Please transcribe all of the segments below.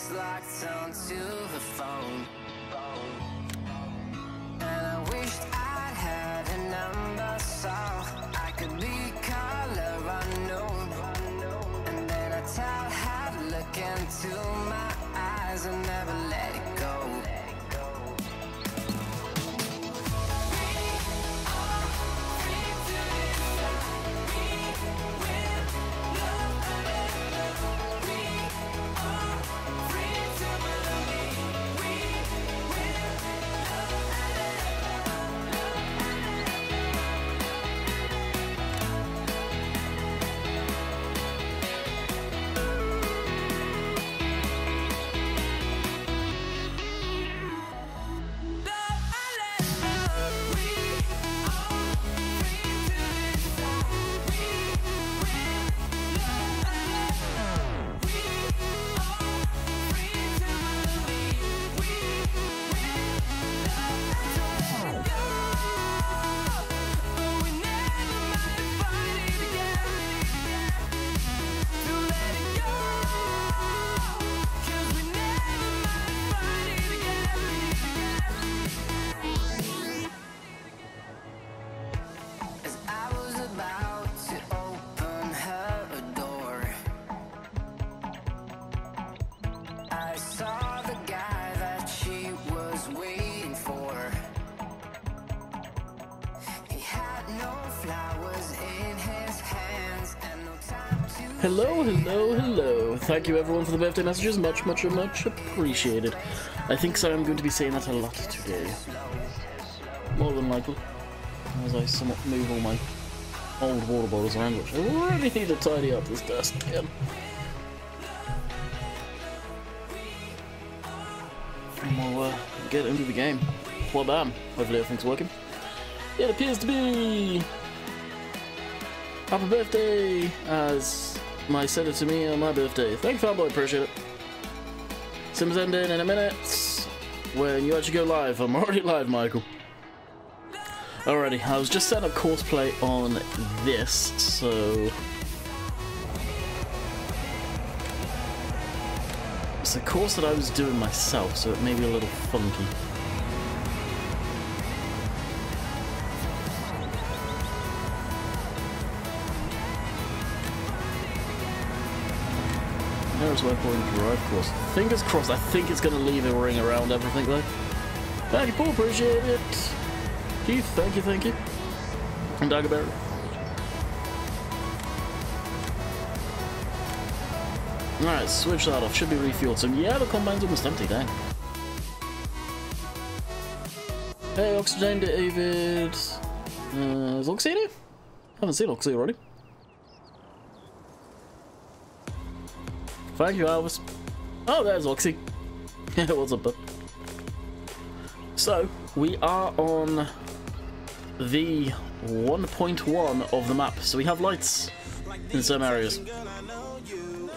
was locked onto the phone. And I wished I'd had a number so I could be color unknown. And then I tell her to look into my eyes and never let it go. Hello, hello, hello. Thank you everyone for the birthday messages. Much, much, much appreciated. I think so. I'm going to be saying that a lot today. More than likely. As I somewhat move all my old water bottles around, which I really need to tidy up this desk again. And we'll get into the game. Well, bam. Hopefully everything's working. It appears to be. Happy birthday, as my said it to me on my birthday. Thank you, Fanboy, appreciate it. Sim's ending in a minute. When you actually go live, I'm already live, Michael. Alrighty, I was just setting up courseplay on this, so it's a course that I was doing myself, so it may be a little funky. There's my point drive course. Fingers crossed, I think it's going to leave a ring around everything though. Thank you, Paul, appreciate it. Keith, thank you, thank you. And Daggerberry. Alright, switch that off. Should be refueled soon. Yeah, the combine's almost empty, dang. Hey, Oxygen, David. Is Oxy here? Haven't seen Oxy already. Thank you, Elvis. Oh, there's Oxy. What's up, bud? So, we are on the 1.1 of the map. So we have lights in some areas.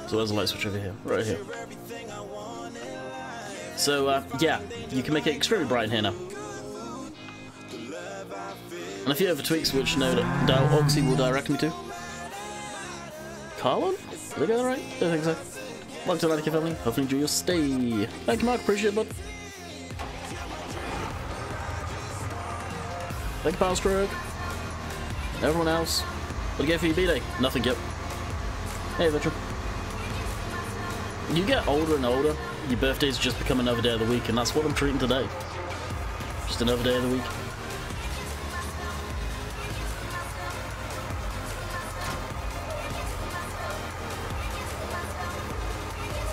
So there's a light switch over here, right here. So, yeah, you can make it extremely bright in here now. And a few other tweaks which no doubt Oxy will direct me to. Carlin? Did I get that right? I don't think so. Welcome to Landykid Family. Hopefully enjoy your stay. Thank you, Mark. Appreciate it, bud. Thank you, Power Stroke. Everyone else. What do you get for your B-Day? Nothing yet. Hey, veteran. You get older and older, your birthdays just become another day of the week, and that's what I'm treating today. Just another day of the week.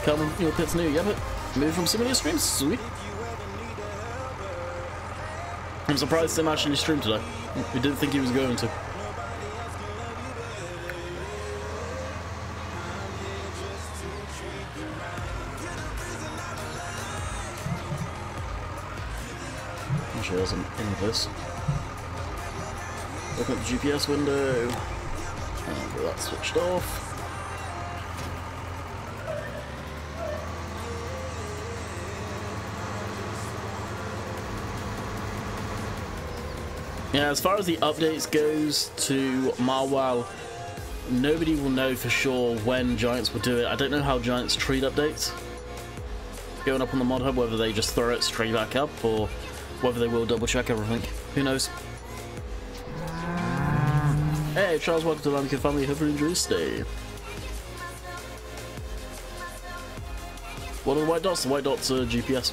Come on, your pit's new, yeah, but move from Simulator streams, sweet. I'm surprised Sim actually streamed today. We didn't think he was going to. Actually, there's an inverse. Open up the GPS window. And get that switched off. Yeah, as far as the updates goes to Marwell, nobody will know for sure when Giants will do it. I don't know how Giants treat updates. going up on the mod hub, whether they just throw it straight back up or whether they will double check everything. Who knows? Hey Charles, welcome to the Landykid Family. Hope you enjoy your stay. What are the white dots? The white dots are GPS.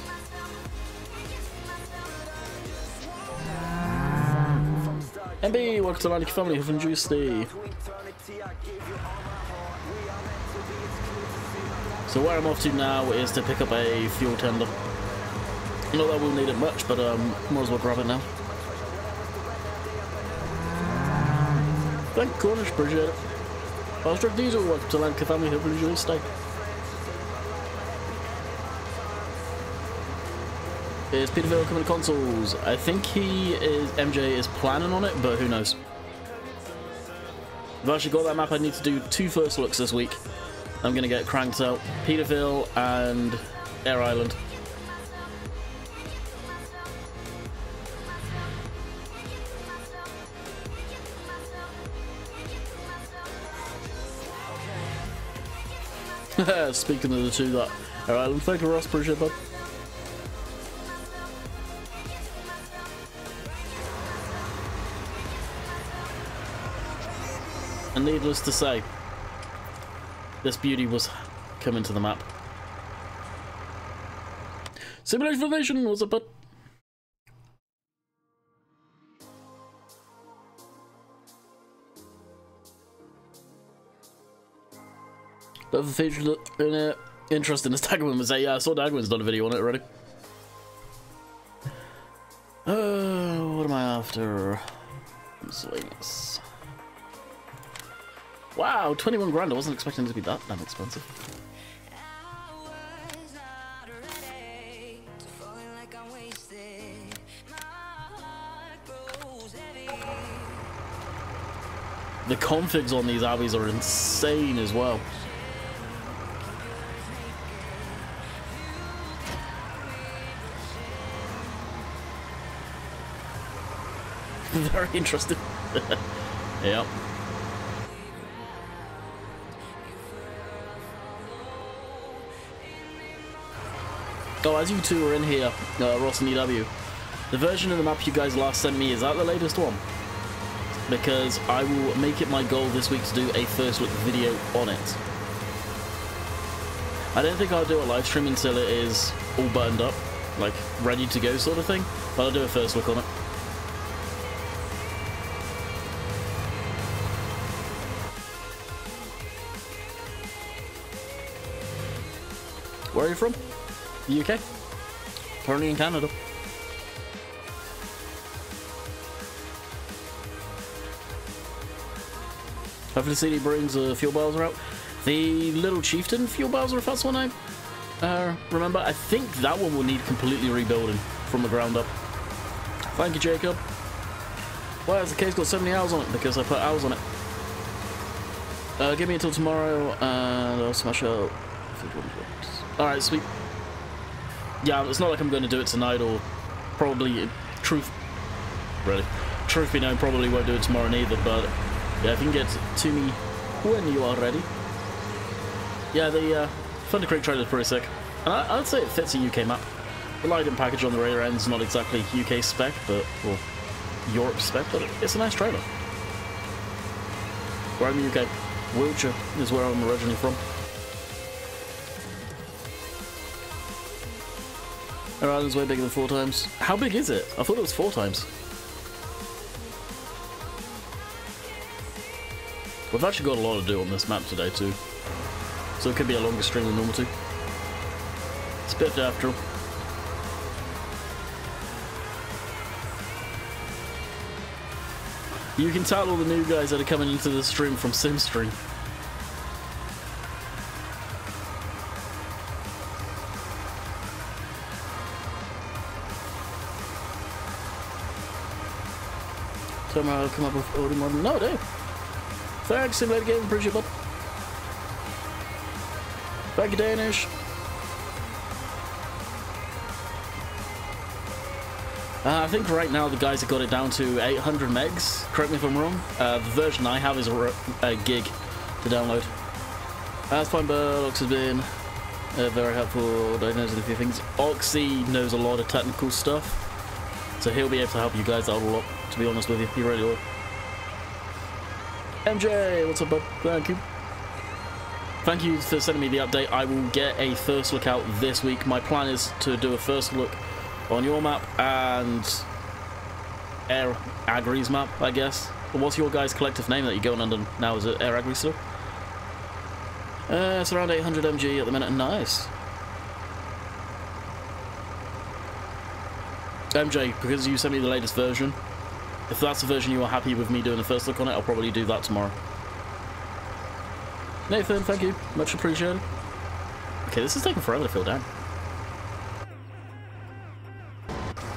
MB, welcome to the Landykid Family. Hope you enjoy your stay. So where I'm off to now is to pick up a fuel tender. Not that we'll need it much, but might as well grab it now. Thank you, Cornish, appreciate it. Fast Diesel, welcome to Landykid Family, hope you enjoy your stay. Is Peterville coming to consoles? I think MJ is planning on it, but who knows. I've actually got that map. I need to do 2 first looks this week. I'm going to get cranked out. Peterville and Air Island. Speaking of the 2, that Air Island. Thank you, Ross. Appreciate it, bud. And needless to say, this beauty was coming to the map. Simulation for the Nation, what's up, bud? But the feature in it, interesting as Dagwin was saying. Yeah, I saw Dagwin's done a video on it already. What am I after? Miscellaneous. Wow, 21 grand. I wasn't expecting it to be that damn expensive. The configs on these abbeys are insane as well. Very interesting. Yep. Oh, as you two are in here, Ross and EW, the version of the map you guys last sent me, is that the latest one? Because I will make it my goal this week to do a first look video on it. I don't think I'll do a live stream until it is all buttoned up, like ready to go sort of thing, but I'll do a first look on it. Where are you from? The UK? Currently in Canada. Hopefully CD brings fuel bowser out. The Little Chieftain fuel bowser, if that's one I remember. I think that one will need completely rebuilding from the ground up. Thank you, Jacob. Why has the case got so many hours on it? Because I put hours on it. Give me until tomorrow and I'll smash out. Alright, sweet. Yeah, it's not like I'm going to do it tonight, or probably, truth be known, probably won't do it tomorrow neither, but yeah, if you can get to me when you are ready. Yeah, the Thunder Creek trailer is pretty sick, and I'd say it fits a UK map. The lighting package on the rear end's not exactly UK spec, but, well, Europe spec, but it's a nice trailer. Where I'm UK, Wiltshire is where I'm originally from. Our island's way bigger than 4 times. How big is it? I thought it was 4 times. We've actually got a lot to do on this map today too, so it could be a longer stream than normal too. It's a bit after all. You can tell all the new guys that are coming into the stream from SimStream. Tomorrow I'll come up with audio model. No, dude. Thanks, Simulator Game. Appreciate it. Thank you, Danish. I think right now the guys have got it down to 800 megs. Correct me if I'm wrong. The version I have is a gig to download. That's fine, Burlux has been Very helpful. I knows a few things. Oxy knows a lot of technical stuff, so he'll be able to help you guys out a lot. To be honest with you, he really will. MJ, what's up, bud? Thank you. Thank you for sending me the update. I will get a first look out this week. My plan is to do a first look on your map and Air Agri's map, I guess. What's your guys' collective name that you're going under now? Is it Air Agri still? It's around 800 MG at the minute. Nice. MJ, because you sent me the latest version, if that's the version you are happy with me doing the first look on it, I'll probably do that tomorrow. Nathan, thank you. Much appreciated. Okay, this is taking forever to fill down.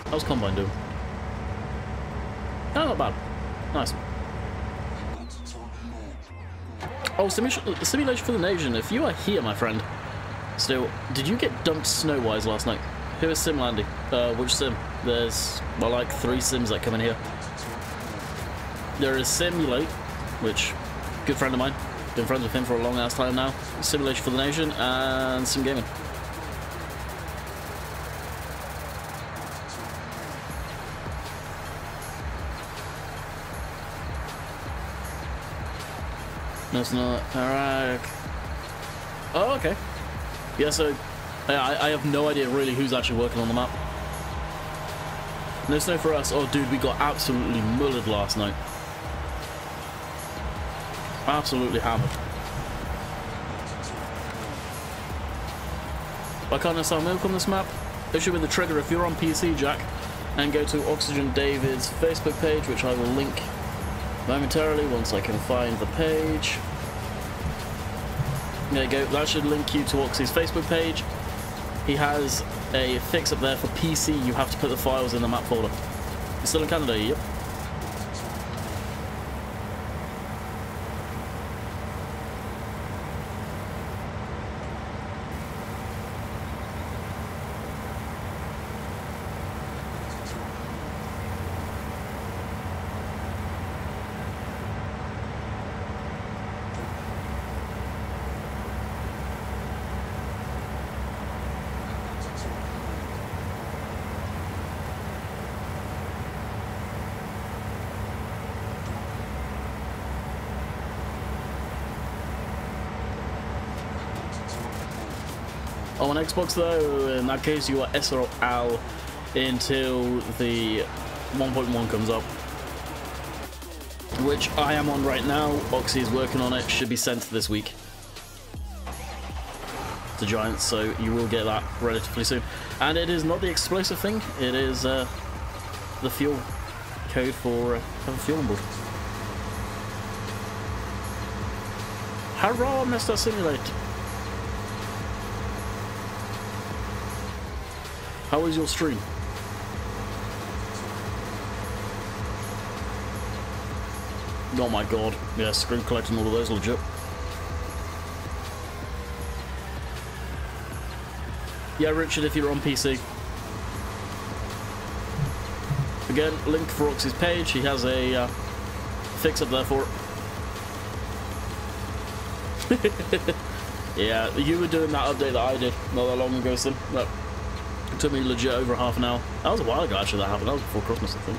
How's Combine doing? Oh, not bad. Nice. Oh, simulation for the nation. If you are here, my friend, still, did you get dumped snow-wise last night? Who is Sim Landy? Which sim? There's, well, like 3 sims that come in here. There is Simulate, which, good friend of mine. Been friends with him for a long ass time now. Simulation for the nation and Sim Gaming. No, it's not. Alright. Oh, okay. Yeah, so I have no idea really who's actually working on the map. No snow for us. Oh, dude, we got absolutely mullered last night. Absolutely hammered. Why can't I sell milk on this map? Issue with the trigger. If you're on PC, Jack, and go to Oxygen David's Facebook page, which I will link momentarily once I can find the page. There you go. That should link you to Oxy's Facebook page. He has a fix up there for PC. You have to put the files in the map folder. You're still in Canada, yep. Oh, on Xbox though, in that case you are SRL until the 1.1 comes up, which I am on right now. Oxy is working on it, should be sent this week to Giants, so you will get that relatively soon. And it is not the explosive thing, it is the fuel code for having fuel on board. Hurrah, Mr. Simulate! How was your stream? Oh my god, yeah, screen collecting all of those legit. Yeah, Richard, if you're on PC. Again, link for Oxy's page, he has a fix up there for it. Yeah, you were doing that update that I did not that long ago, Sim. No. It took me legit over half an hour. That was a while ago actually that happened. That was before Christmas, I think.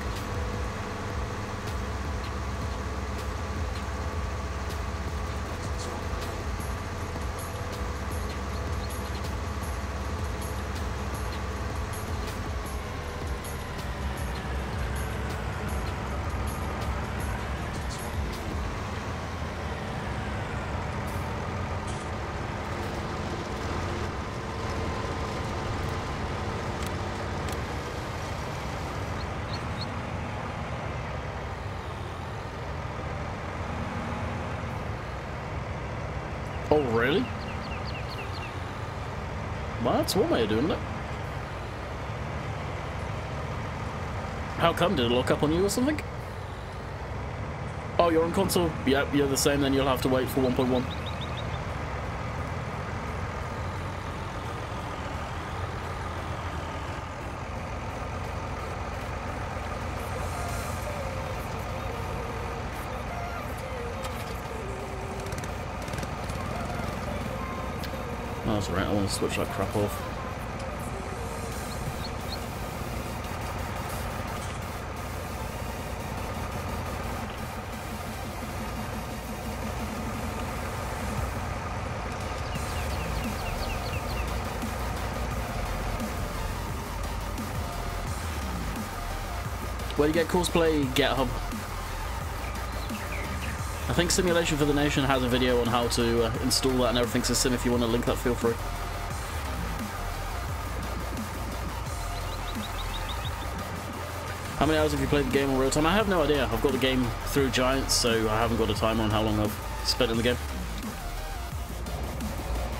Oh, really? Well, that's one way of doing it. How come? Did it lock up on you or something? Oh, you're on console? Yep, you're the same, then you'll have to wait for 1.1. Oh, that's right, I want to switch that crap off. Where do you get cosplay? GitHub. I think Simulation for the Nation has a video on how to install that and everything, so Sim, if you want to link that, feel free. How many hours have you played the game in real time? I have no idea. I've got the game through Giants, so I haven't got a timer on how long I've spent in the game.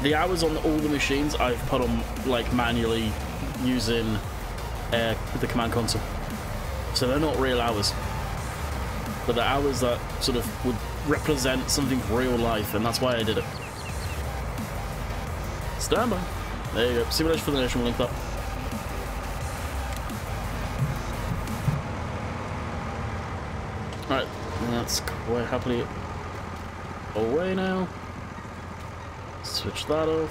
The hours on all the machines I've put on, like, manually using the command console. So they're not real hours. But they're hours that sort of would represent something real life, and that's why I did it. Stand by. There you go. Simulation for the Nation will link that. Alright, that's quite happily away now. Switch that off.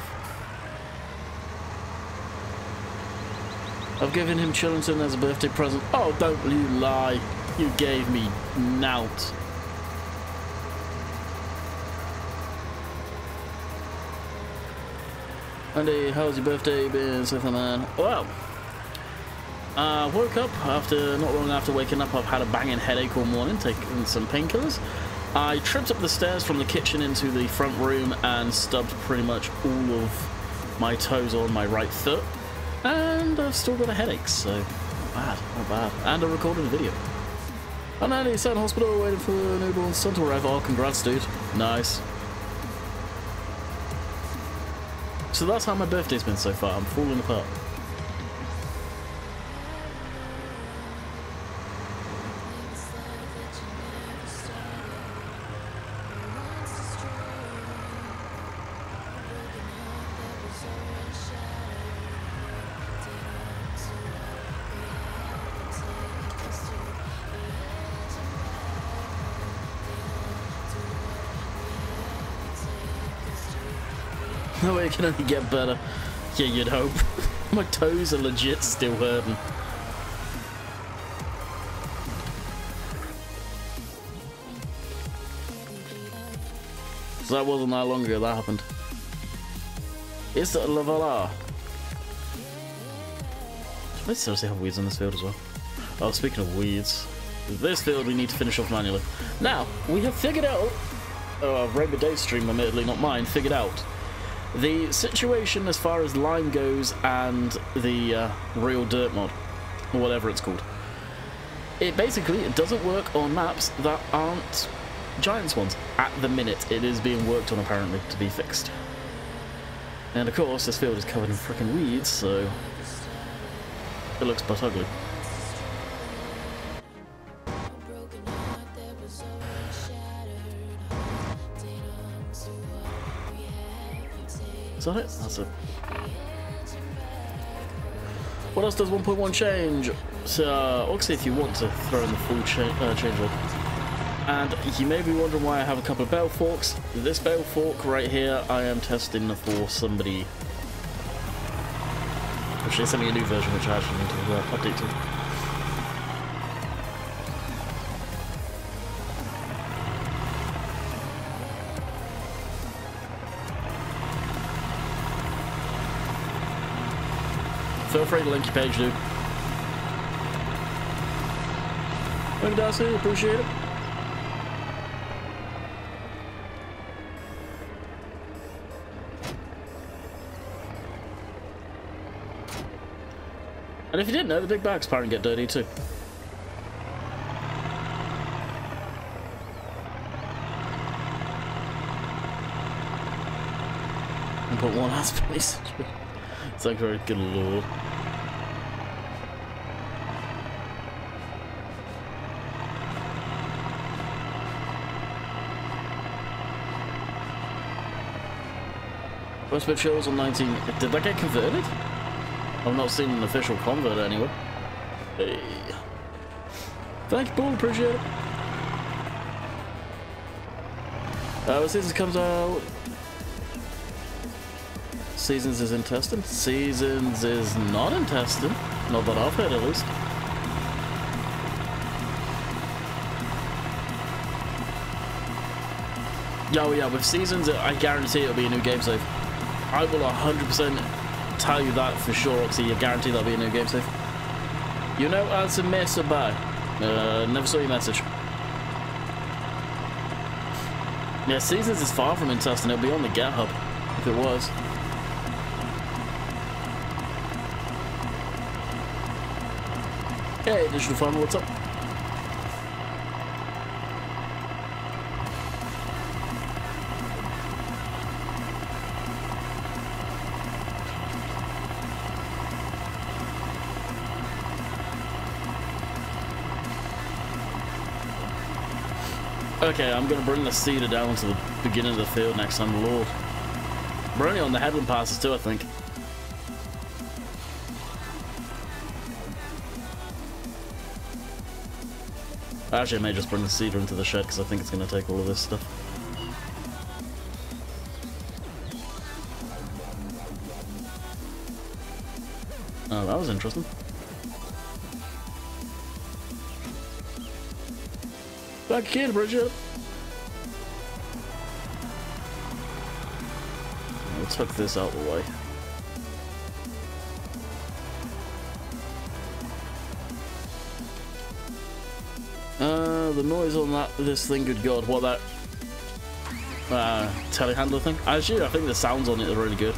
I've given him Chillington as a birthday present. Oh, don't you lie. You gave me nout. Andy, how's your birthday been, man? Well, woke up after, not long after waking up. I've had a banging headache all morning, taking some painkillers. I tripped up the stairs from the kitchen into the front room and stubbed pretty much all of my toes on my right foot. And I've still got a headache, so not bad, not bad. And I recorded a video. And Andy, San Hospital, waiting for a newborn son to arrive. Oh, congrats, dude. Nice. So that's how my birthday's been so far. I'm falling apart. No way, it can only get better. Yeah, you'd hope. My toes are legit still hurting. So that wasn't that long ago that happened. It's the Lavala. Let's seriously have weeds in this field as well. Oh, speaking of weeds, this field we need to finish off manually. Now, we have figured out, Rainbow Day stream, admittedly not mine, figured out the situation as far as lime goes and the real dirt mod, or whatever it's called. It doesn't work on maps that aren't Giants ones. At the minute, it is being worked on apparently to be fixed. And of course, this field is covered in frickin' weeds, so it looks but ugly. Is that it? That's it. What else does 1.1 change? So, obviously if you want to throw in the full change log. And you may be wondering why I have a couple of bell forks. This bell fork right here, I am testing for somebody. Actually, sending a new version, which I actually need to update to. Feel free to link your page, dude. Thank you, Darcy. Appreciate it. And if you didn't know, the big bags apparently get dirty too. And put one ass place. It's like very good lord. First bit shows on 19. Did that get converted? I've not seen an official convert anywhere. Hey. Thank you, Paul. Appreciate it. When season comes out, Seasons is in testing. Seasons is not in testing. Not that I've heard, at least. Oh yeah, with Seasons, I guarantee it'll be a new game save. I will 100% tell you that for sure, Oxy. I guarantee there'll be a new game save. You know, as a mess about. Never saw your message. Yeah, Seasons is far from in testing. It'll be on the GitHub if it was. Hey, Digital Farmer, what's up? Okay, I'm gonna bring the cedar down to the beginning of the field next time, Lord. We're only on the headland passes too, I think. Actually, I may just bring the cedar into the shed because I think it's gonna take all of this stuff. Oh, that was interesting. Back again, Bridget. Let's hook this out of the way. The noise on this thing, good god, what that telehandler thing? Actually, I think the sounds on it are really good.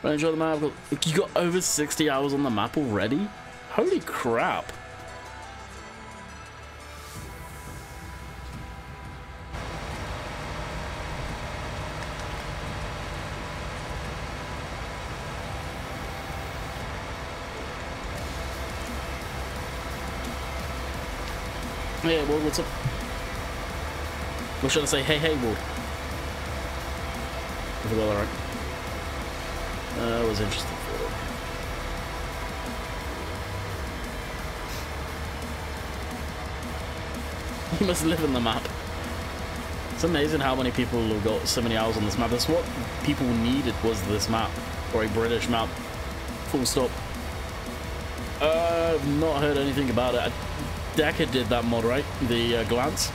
Right, enjoy the map. You got over 60 hours on the map already? Holy crap. Hey, Ward, what's up? Or should I say, hey, Ward? I forgot that right. That was interesting for them. You must live in the map. It's amazing how many people have got so many hours on this map. That's what people needed, was this map. Or a British map. Full stop. I've not heard anything about it. Decker did that mod, right? The glance.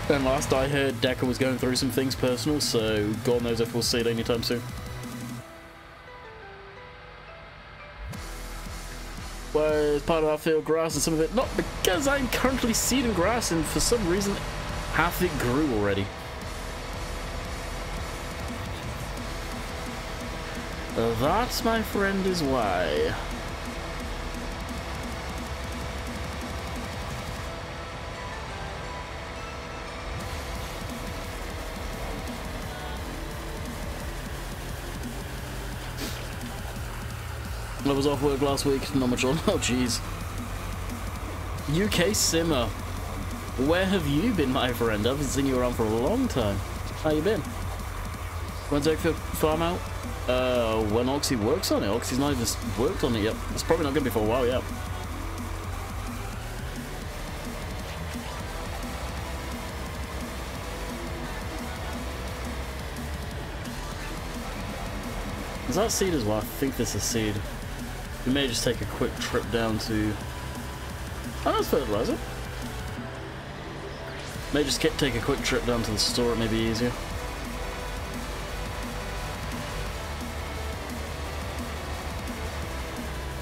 And last I heard, Decker was going through some things personal, so God knows if we'll see it anytime soon. Where's part of our field grass and some of it not, because I'm currently seeding grass and for some reason half of it grew already. That, my friend, is why. I was off work last week, not much on. Oh jeez. UK Simmer, where have you been, my friend? I haven't seen you around for a long time. How you been? When's Oakfield Farm out? When Oxy works on it. Oxy's not even worked on it yet. It's probably not going to be for a while yet. Is that seed as well? I think this is seed. We may just take a quick trip down to... Oh, that's fertilizer. May just take a quick trip down to the store, it may be easier.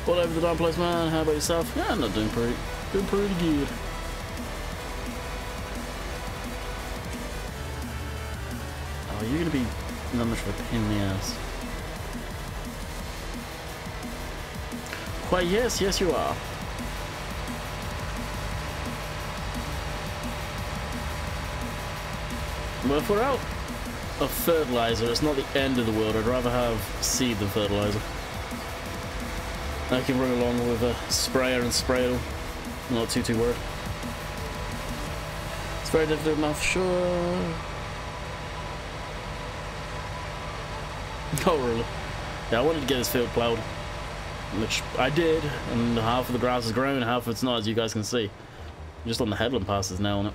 All over the darn place, man. How about yourself? Yeah, I'm not doing pretty good. Oh, you're gonna be not much of a pain in the ass. Why, yes, you are. Well, if we're out of fertilizer, it's not the end of the world. I'd rather have seed than fertilizer. I can run along with a sprayer and spray it all. Not too worried. It's very difficult enough, sure. Oh, really? Yeah, I wanted to get this field plowed, which I did, and half of the grass is grown, half of it's not, as you guys can see. Just on the headland passes now on it.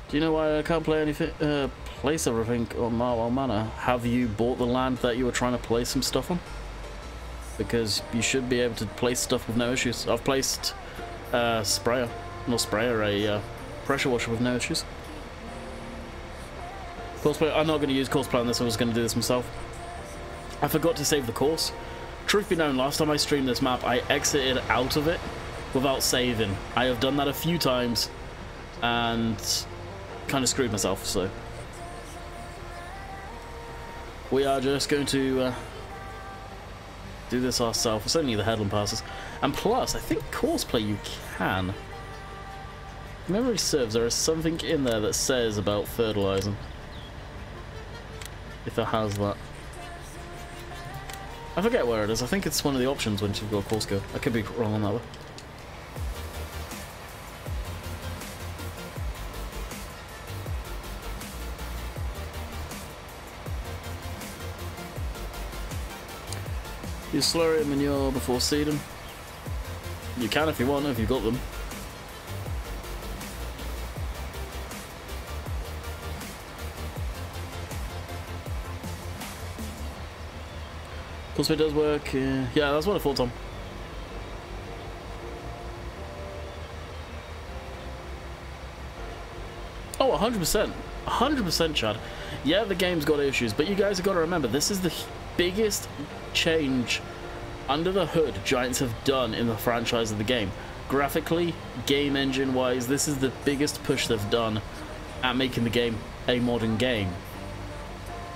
Do you know why I can't play anything, place everything on Marwell Manor? Have you bought the land that you were trying to place some stuff on? Because you should be able to place stuff with no issues. I've placed a pressure washer with no issues. Courseplay, I'm not going to use courseplay on this, I was going to do this myself. I forgot to save the course. Truth be known, last time I streamed this map, I exited out of it without saving. I have done that a few times and kind of screwed myself, so we are just going to do this ourselves. It's only the headland passes, and plus I think courseplay you can. If memory serves, there is something in there that says about fertilizing, if it has that. I forget where it is. I think it's one of the options once you've got course go. I could be wrong on that one. You slurry and manure before seeding. You can if you want, if you've got them. Plus it does work. Yeah, that's what I thought, Tom. Oh, 100%. 100%, Chad. Yeah, the game's got issues, but you guys have got to remember, this is the biggest change under the hood Giants have done in the franchise of the game. Graphically, game engine wise, this is the biggest push they've done at making the game a modern game.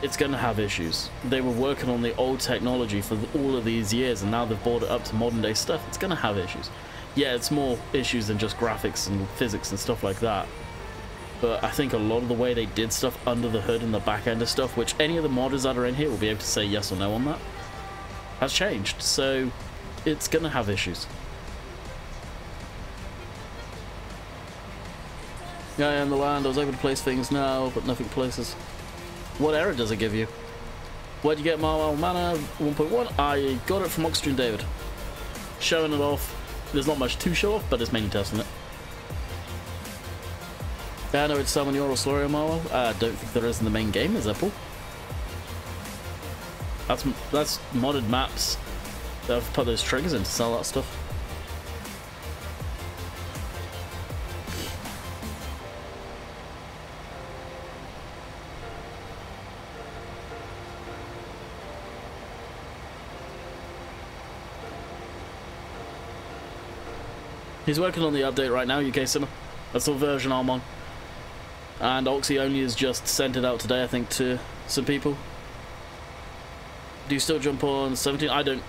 It's going to have issues. They were working on the old technology for all of these years, and now they've brought it up to modern day stuff. It's going to have issues. Yeah, it's more issues than just graphics and physics and stuff like that. But I think a lot of the way they did stuff under the hood and the back end of stuff, which any of the modders that are in here will be able to say yes or no on that, has changed. So it's going to have issues. Yeah, I am the land. I was able to place things now, but nothing places. What error does it give you? Where'd you get Marwell Manor 1.1? I got it from Oxygen David. Showing it off. There's not much to show off, but it's mainly testing it. Yeah, I know it's Salmon or Slurry Marwell. I don't think there is in the main game, is there, Paul? That's modded maps that have put those triggers in to sell that stuff. He's working on the update right now, UK Simmer. That's the version I'm on. And Oxy only has just sent it out today, I think, to some people. Do you still jump on 17? I don't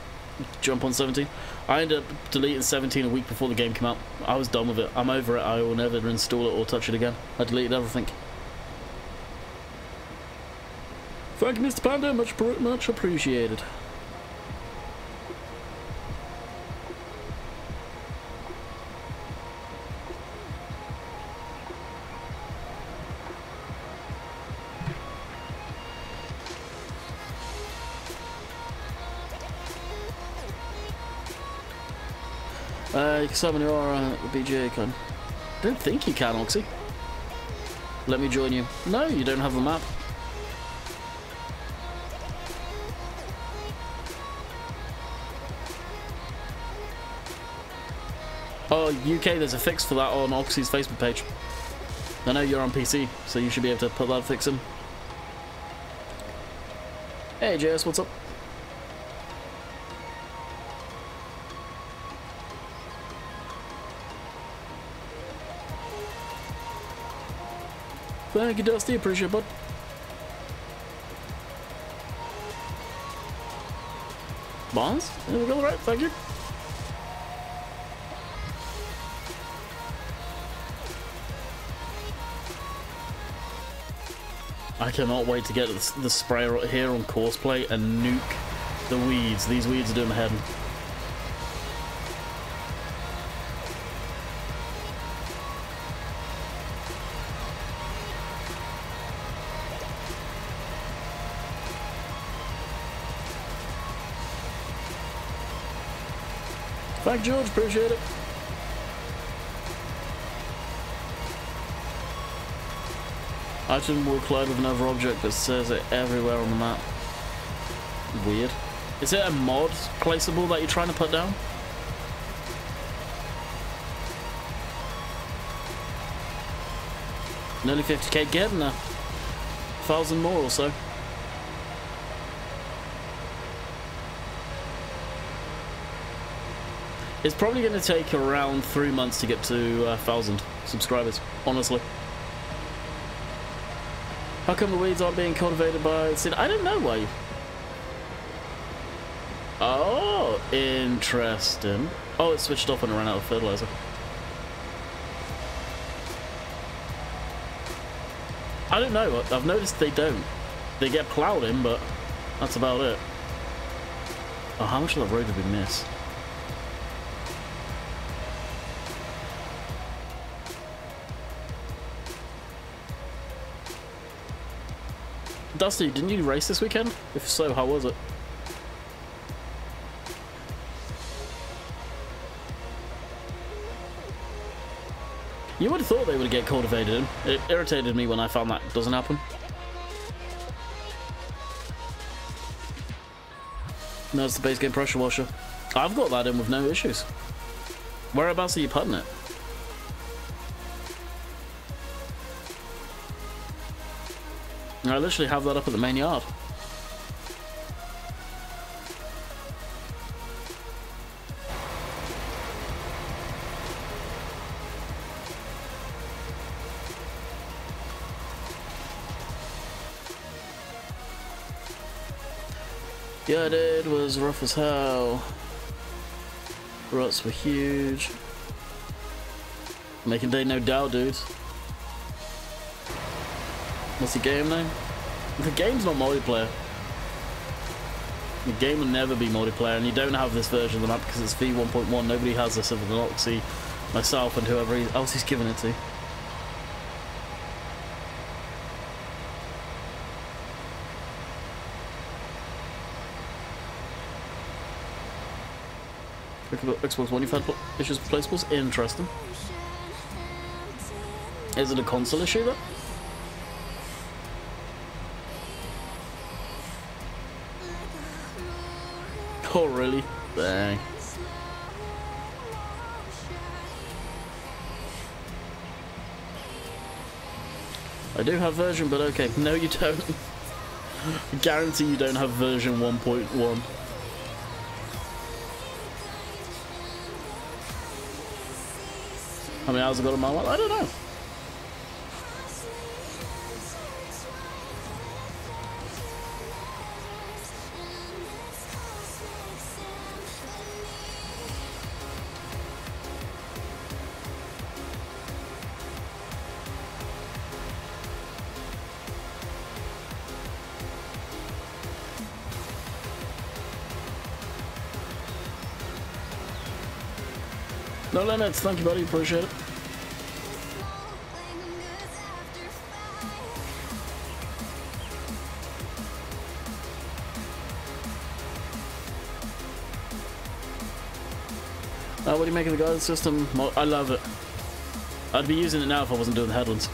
jump on 17. I ended up deleting 17 a week before the game came out. I was done with it. I'm over it. I will never install it or touch it again. I deleted everything. Thank you, Mr. Panda. Much appreciated. You can summon your the BGA icon. I don't think you can, Oxy. Let me join you. No, you don't have the map. Oh, UK, there's a fix for that on Oxy's Facebook page. I know you're on PC, so you should be able to put that fix in. Hey, JS, what's up? Thank you, Dusty. Appreciate it, bud. Bonds? There we go. Right. Thank you. I cannot wait to get the sprayer here on Courseplay and nuke the weeds. These weeds are doing my head in. Thank you, George, appreciate it. Item will collide with another object that says it everywhere on the map. Weird. Is it a mod placeable that you're trying to put down? Nearly 50k, getting there. 1,000 more or so. It's probably going to take around 3 months to get to 1,000 subscribers, honestly. How come the weeds aren't being cultivated by... I don't know why. Oh, interesting. Oh, it switched off when it ran out of fertilizer. I don't know. I've noticed they don't. They get plowed in, but that's about it. Oh, how much of the road did we miss? Dusty, didn't you race this weekend? If so, how was it? You would have thought they would get cultivated in. It irritated me when I found that doesn't happen. No, it's the base game pressure washer. I've got that in with no issues. Whereabouts are you putting it? I literally have that up at the main yard. Yeah, I did. Was rough as hell. Ruts were huge. Making day, no doubt, dudes. What's the game name? The game's not multiplayer. The game will never be multiplayer, and you don't have this version of the map because it's V1.1. Nobody has this other than Oxy, myself, and whoever else he's given it to. Xbox One, you've had issues with placeables? Interesting. Is it a console issue though? Oh really? Dang. I do have version, but okay. No you don't. I guarantee you don't have version 1.1. How many hours have I got on my one? I don't know. No limits, thank you buddy, appreciate it. What do you make of the guidance system? Well, I love it. I'd be using it now if I wasn't doing the headlands.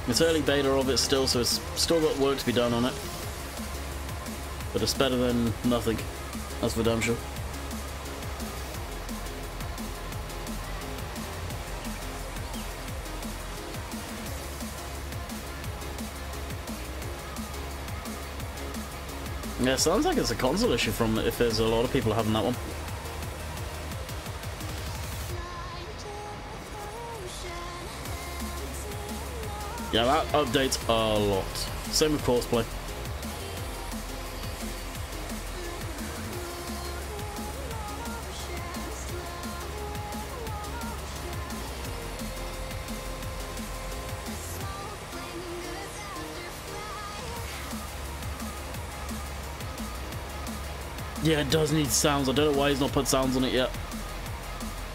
It's early beta of it still, so it's still got work to be done on it. But it's better than nothing. That's for damn sure. Yeah, sounds like it's a console issue from if there's a lot of people having that one. Yeah, that updates a lot. Same with Courseplay. Yeah, it does need sounds. I don't know why he's not put sounds on it yet.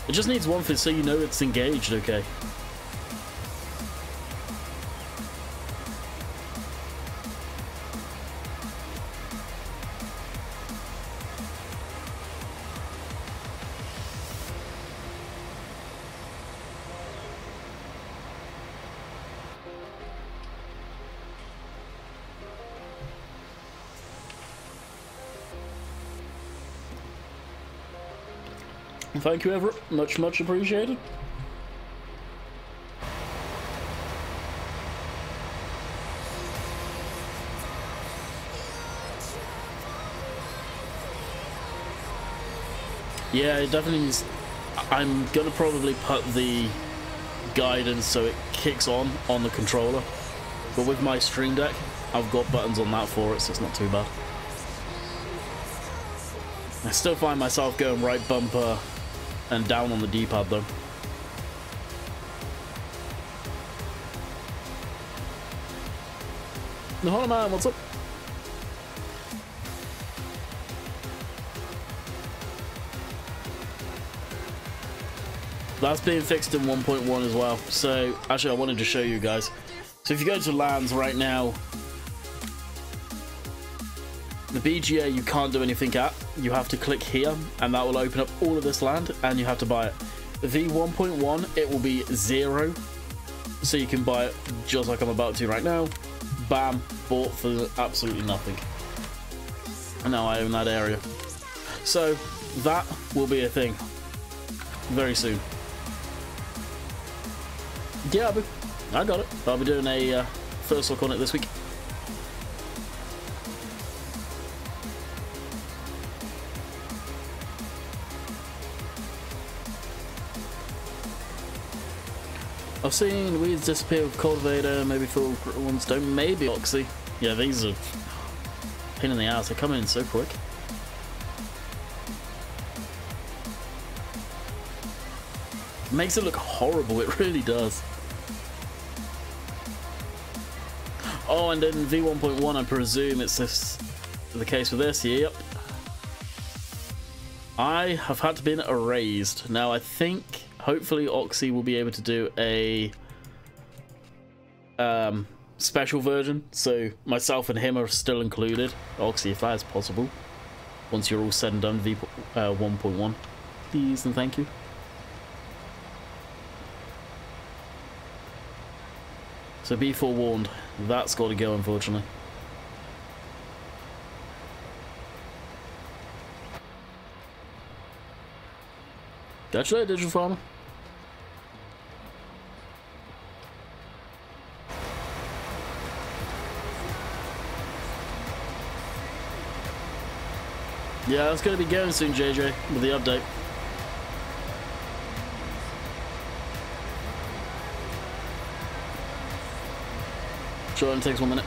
It just needs one thing so you know it's engaged, okay? Thank you, Everett. Much, much appreciated. Yeah, it definitely needs... I'm gonna probably put the guidance so it kicks on the controller, but with my Stream Deck, I've got buttons on that for it, so it's not too bad. I still find myself going right bumper and down on the D-pad though. No, hold on, man, what's up? That's being fixed in 1.1 as well. So, actually, I wanted to show you guys. So, if you go to lands right now, the BGA you can't do anything at. You have to click here, and that will open up all of this land, and you have to buy it. The V1.1, it will be 0. So, you can buy it just like I'm about to right now. Bam, bought for absolutely nothing. And now I own that area. So, that will be a thing very soon. Yeah, I got it. I'll be doing a first look on it this week. I've seen weeds disappear with cultivator, maybe full ones don't, maybe oxy. Yeah, these are pain in the ass. They come in so quick. Makes it look horrible, it really does. Oh, and then V1.1, I presume it's the case with this. Yep. I have had to be erased. Now, I think, hopefully, Oxy will be able to do a special version. So, myself and him are still included. Oxy, if that is possible. Once you're all said and done, V1.1. Please and thank you. So be forewarned, that's got to go, unfortunately. Catch you later, Digital Farmer. Yeah, it's going to be going soon, JJ, with the update. Sure, it only takes 1 minute.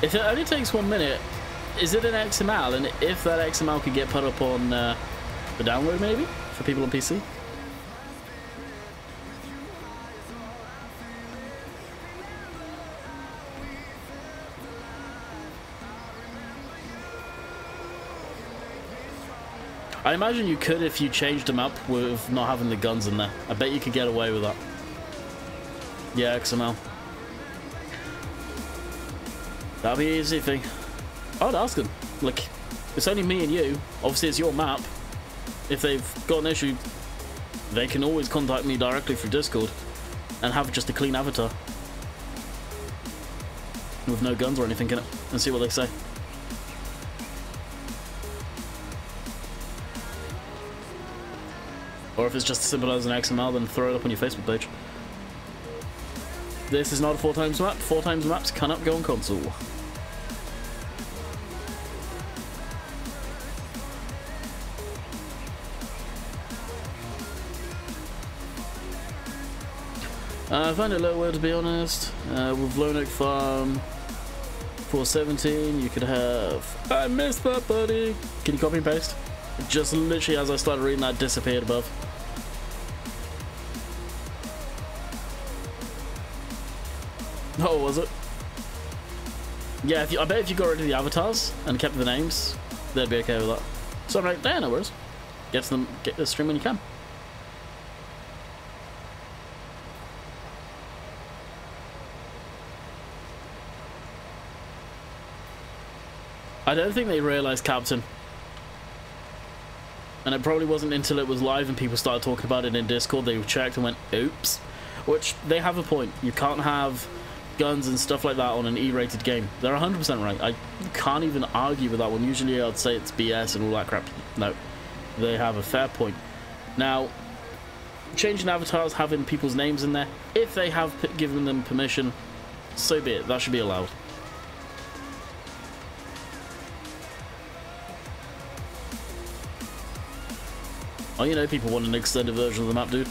If it only takes 1 minute, is it an XML? And if that XML could get put up on the download, maybe for people on PC. I imagine you could if you changed them up with not having the guns in there. I bet you could get away with that. Yeah, XML. That'll be an easy thing. I'd ask them. Like, it's only me and you. Obviously, it's your map. If they've got an issue, they can always contact me directly through Discord and have just a clean avatar with no guns or anything in it and see what they say. Or if it's just as simple as an XML, then throw it up on your Facebook page. This is not a 4x map. 4x maps cannot go on console. I find it a little weird, to be honest. With Lone Oak Farm 417, you could have... I missed that, buddy. Can you copy and paste? Just literally as I started reading that, disappeared above. Oh, was it? Yeah, I bet if you got rid of the avatars and kept the names, they'd be okay with that. So I'm like, yeah, no worries. Get the stream when you can. I don't think they realised, Captain. And it probably wasn't until it was live and people started talking about it in Discord, they checked and went, oops. Which, they have a point. You can't have guns and stuff like that on an E-rated game. They're 100% right. I can't even argue with that one. Usually I'd say it's BS and all that crap. No, they have a fair point. Now, changing avatars, having people's names in there, if they have given them permission, so be it. That should be allowed. Oh, you know, people want an extended version of the map, dude.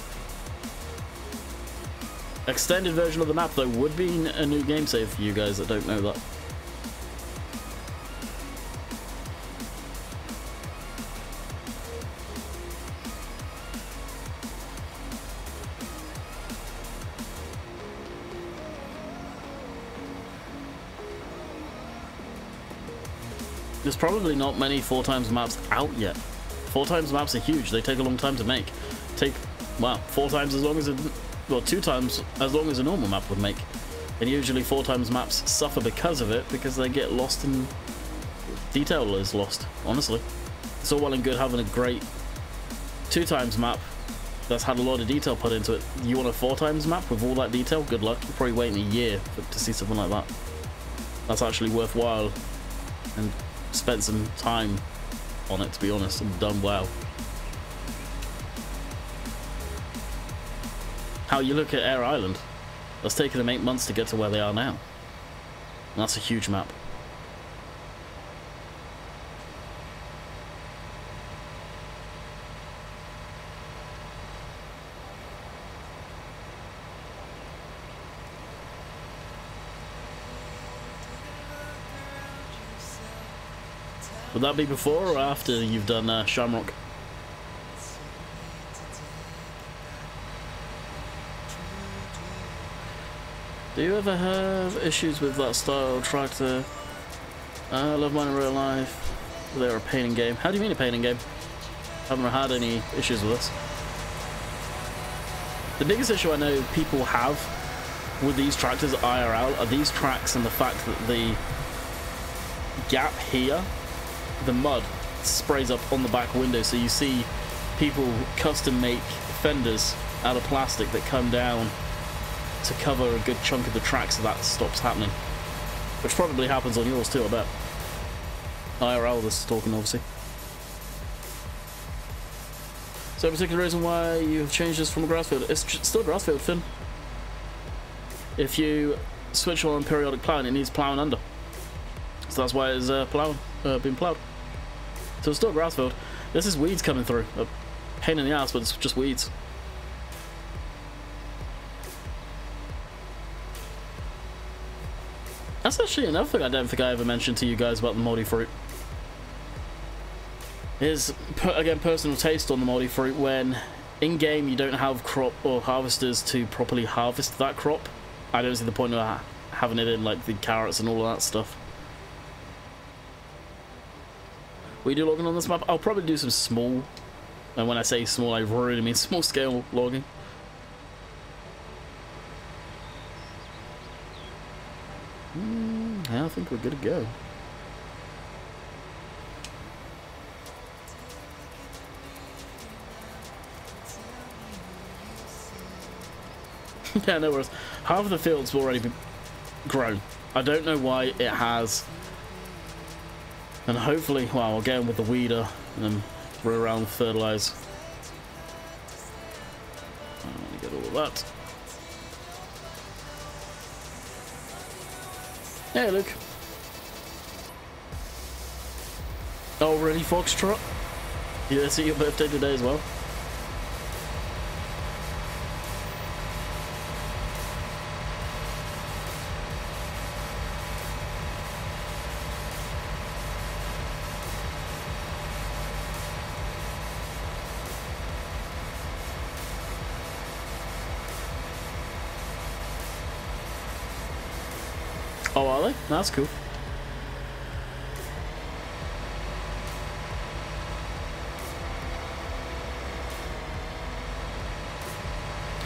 Extended version of the map, though, would be a new game save for you guys that don't know that. There's probably not many 4x maps out yet. 4x maps are huge. They take a long time to make. Take, wow, 4 times as long as well, 2 times as long as a normal map would make. And usually 4x maps suffer because of it, because they get lost and detail is lost, honestly. It's all well and good having a great 2x map that's had a lot of detail put into it. You want a 4x map with all that detail? Good luck. You're probably waiting a year to see something like that. That's actually worthwhile and spent some time on it, to be honest, and done well. How you look at Air Island, that's taken them 8 months to get to where they are now. And that's a huge map. Would that be before or after you've done Shamrock? Do you ever have issues with that style tractor? I love mine in real life. They're a pain in game. How do you mean a pain in game? I haven't had any issues with this. The biggest issue I know people have with these tractors IRL are these tracks and the fact that the gap here, the mud sprays up on the back window, so you see people custom make fenders out of plastic that come down to cover a good chunk of the track so that stops happening, which probably happens on yours too, I bet. IRL, this is talking, obviously. So a particular reason why you've changed this from a grass field? It's still grass field, Finn. If you switch on periodic plowing, it needs plowing under, so that's why it's being plowed. So it's still grass field. This is weeds coming through. A pain in the ass, but it's just weeds. That's actually another thing I don't think I ever mentioned to you guys about the moldy fruit. Is, again, personal taste on the moldy fruit. When in-game you don't have crop or harvesters to properly harvest that crop, I don't see the point of having it in like the carrots and all of that stuff. We do logging on this map. I'll probably do some small, and when I say small, I really mean small scale logging. Yeah, I think we're good to go. Yeah, no worries. Half of the field's already been grown. I don't know why it has. And hopefully, well, I'll get in with the weeder and then throw around and fertilize. I want to get all of that. Hey, Luke. Oh, really, Foxtrot? Yeah, it's your birthday today as well. Oh, are they? That's cool.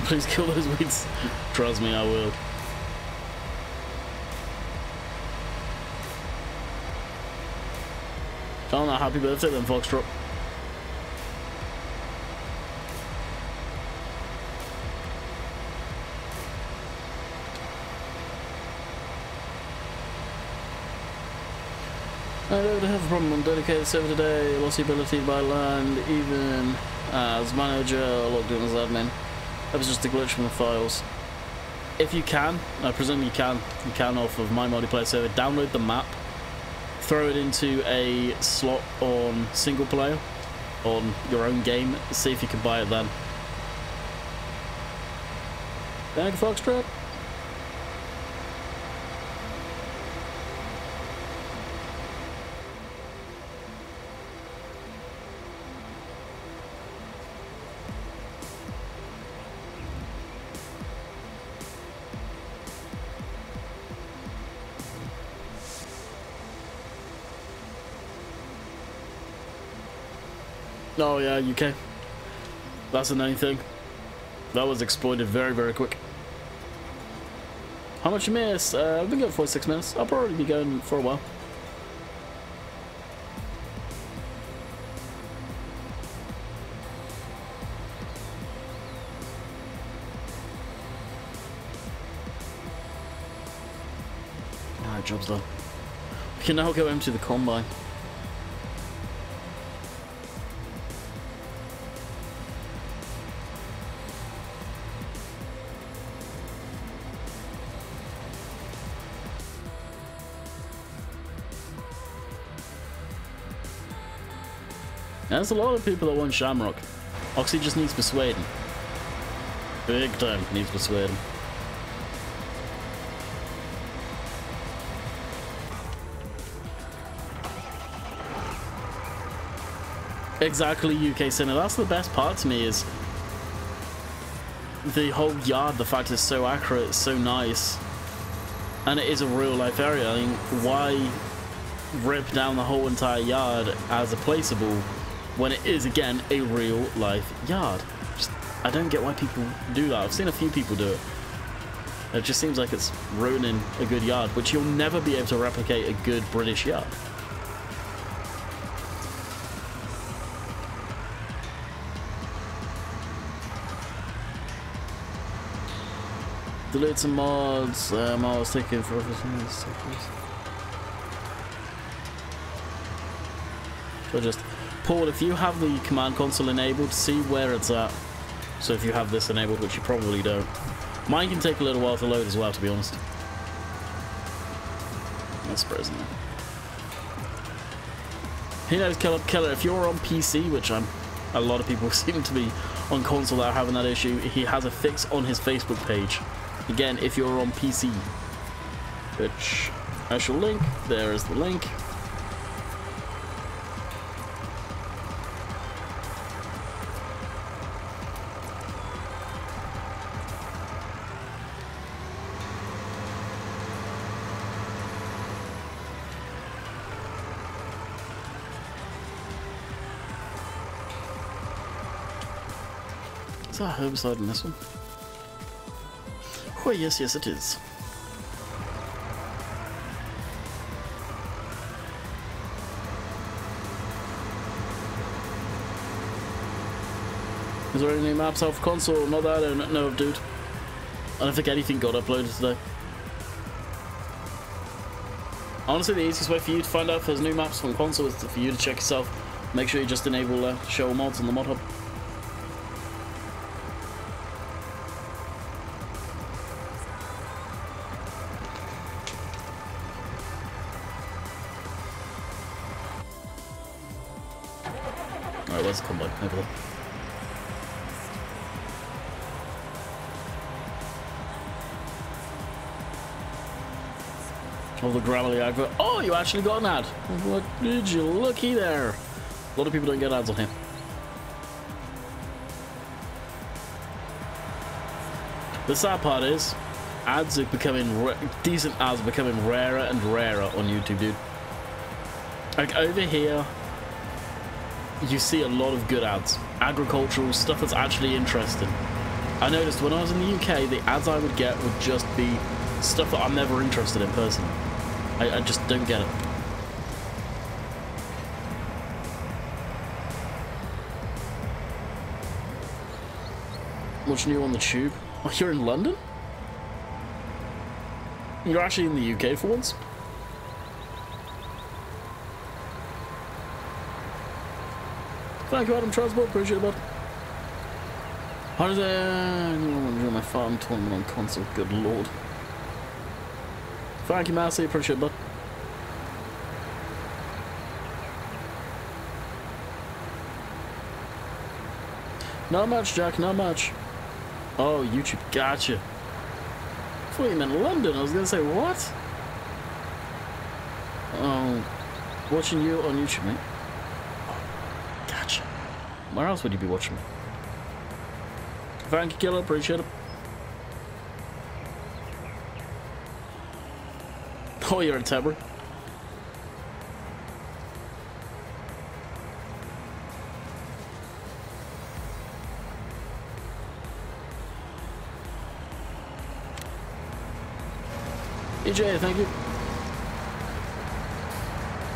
Please kill those weeds. Trust me, I will. Oh no, happy birthday then, Foxtrot. I don't have a problem on dedicated server today. Lost the ability to buy land even as manager, logged in as admin. That was just a glitch from the files. If you can, I presume you can off of my multiplayer server, download the map, throw it into a slot on single player on your own game, see if you can buy it then. Thank you, Foxtrot. Oh yeah, UK. That's the main thing. That was exploited very, very quick. How much you miss? I've been going for 6 minutes. I'll probably be going for a while. Alright, job's done. We can now go empty the combine. There's a lot of people that want Shamrock. Oxy just needs persuading. Big time needs persuading. Exactly, UK Sinner. That's the best part to me, is the whole yard. The fact it's so accurate, it's so nice, and it is a real life area. I mean, why rip down the whole entire yard as a placeable when it is, again, a real life yard? I don't get why people do that. I've seen a few people do it. It just seems like it's ruining a good yard, which you'll never be able to replicate a good British yard. Delete some mods. Mods taken for office. So just Paul, if you have the command console enabled, see where it's at. So if you have this enabled, which you probably don't. Mine can take a little while to load as well, to be honest. That's present there. He knows Killer. If you're on PC, which a lot of people seem to be on console that are having that issue, he has a fix on his Facebook page. Again, if you're on PC, which I shall link. There is the link. Is that a herbicide in this one? Oh yes, yes it is. Is there any new maps out for console? Not that I don't know of, dude. I don't think anything got uploaded today. Honestly, the easiest way for you to find out if there's new maps from console is for you to check yourself. Make sure you just enable show mods on the mod hub. Alright, where's the combine? Over there. Oh, the Grammarly advert. Oh, you actually got an ad. What did you looky there? A lot of people don't get ads on here. The sad part is, ads are becoming decent ads are becoming rarer and rarer on YouTube, dude. Like over here, you see a lot of good ads, agricultural stuff that's actually interesting. I noticed when I was in the UK, the ads I would get would just be stuff that I'm never interested in personally. I just don't get it. What's new on the tube? Oh, you're in London? You're actually in the UK for once? Thank you, Adam Transport. Appreciate it, bud. How does I want to do my farm tournament on console? Good lord. Thank you, Massey. Appreciate it, bud. Not much, Jack. Not much. Oh, YouTube. Gotcha. I thought you meant London. I was going to say, what? Oh, watching you on YouTube, mate. Oh, gotcha. Where else would you be watching me? Thank you, Killer. Appreciate it. Oh, you're in Tabor. EJ, thank you.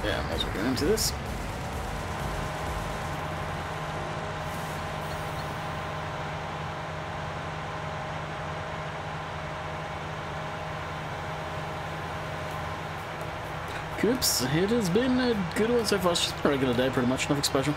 Yeah, I might as well get into this. Oops, it has been a good one so far. It's just a regular day, pretty much. Nothing special.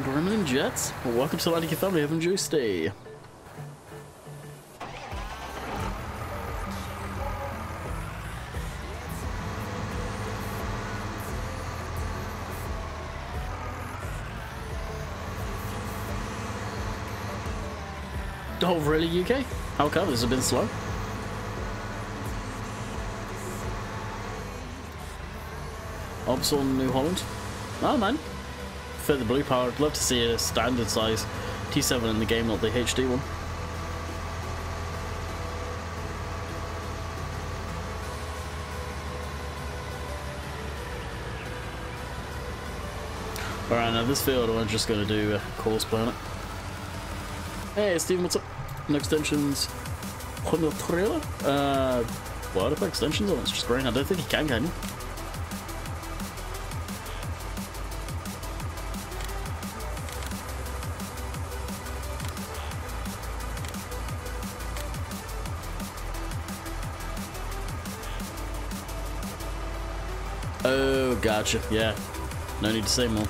Gremlin Jets, well, welcome to Landykid Family. Have a juice day. Oh, really, UK? How come? Has it been slow? Ops on New Holland. Oh, man. For the blue power, I'd love to see a standard size T7 in the game, not the HD one. Alright, now this field I'm just going to do a course planet. Hey Steven, what's up? No extensions on the trailer? What if extensions on? It's just green. I don't think you can you? Oh, gotcha. Yeah. No need to say more.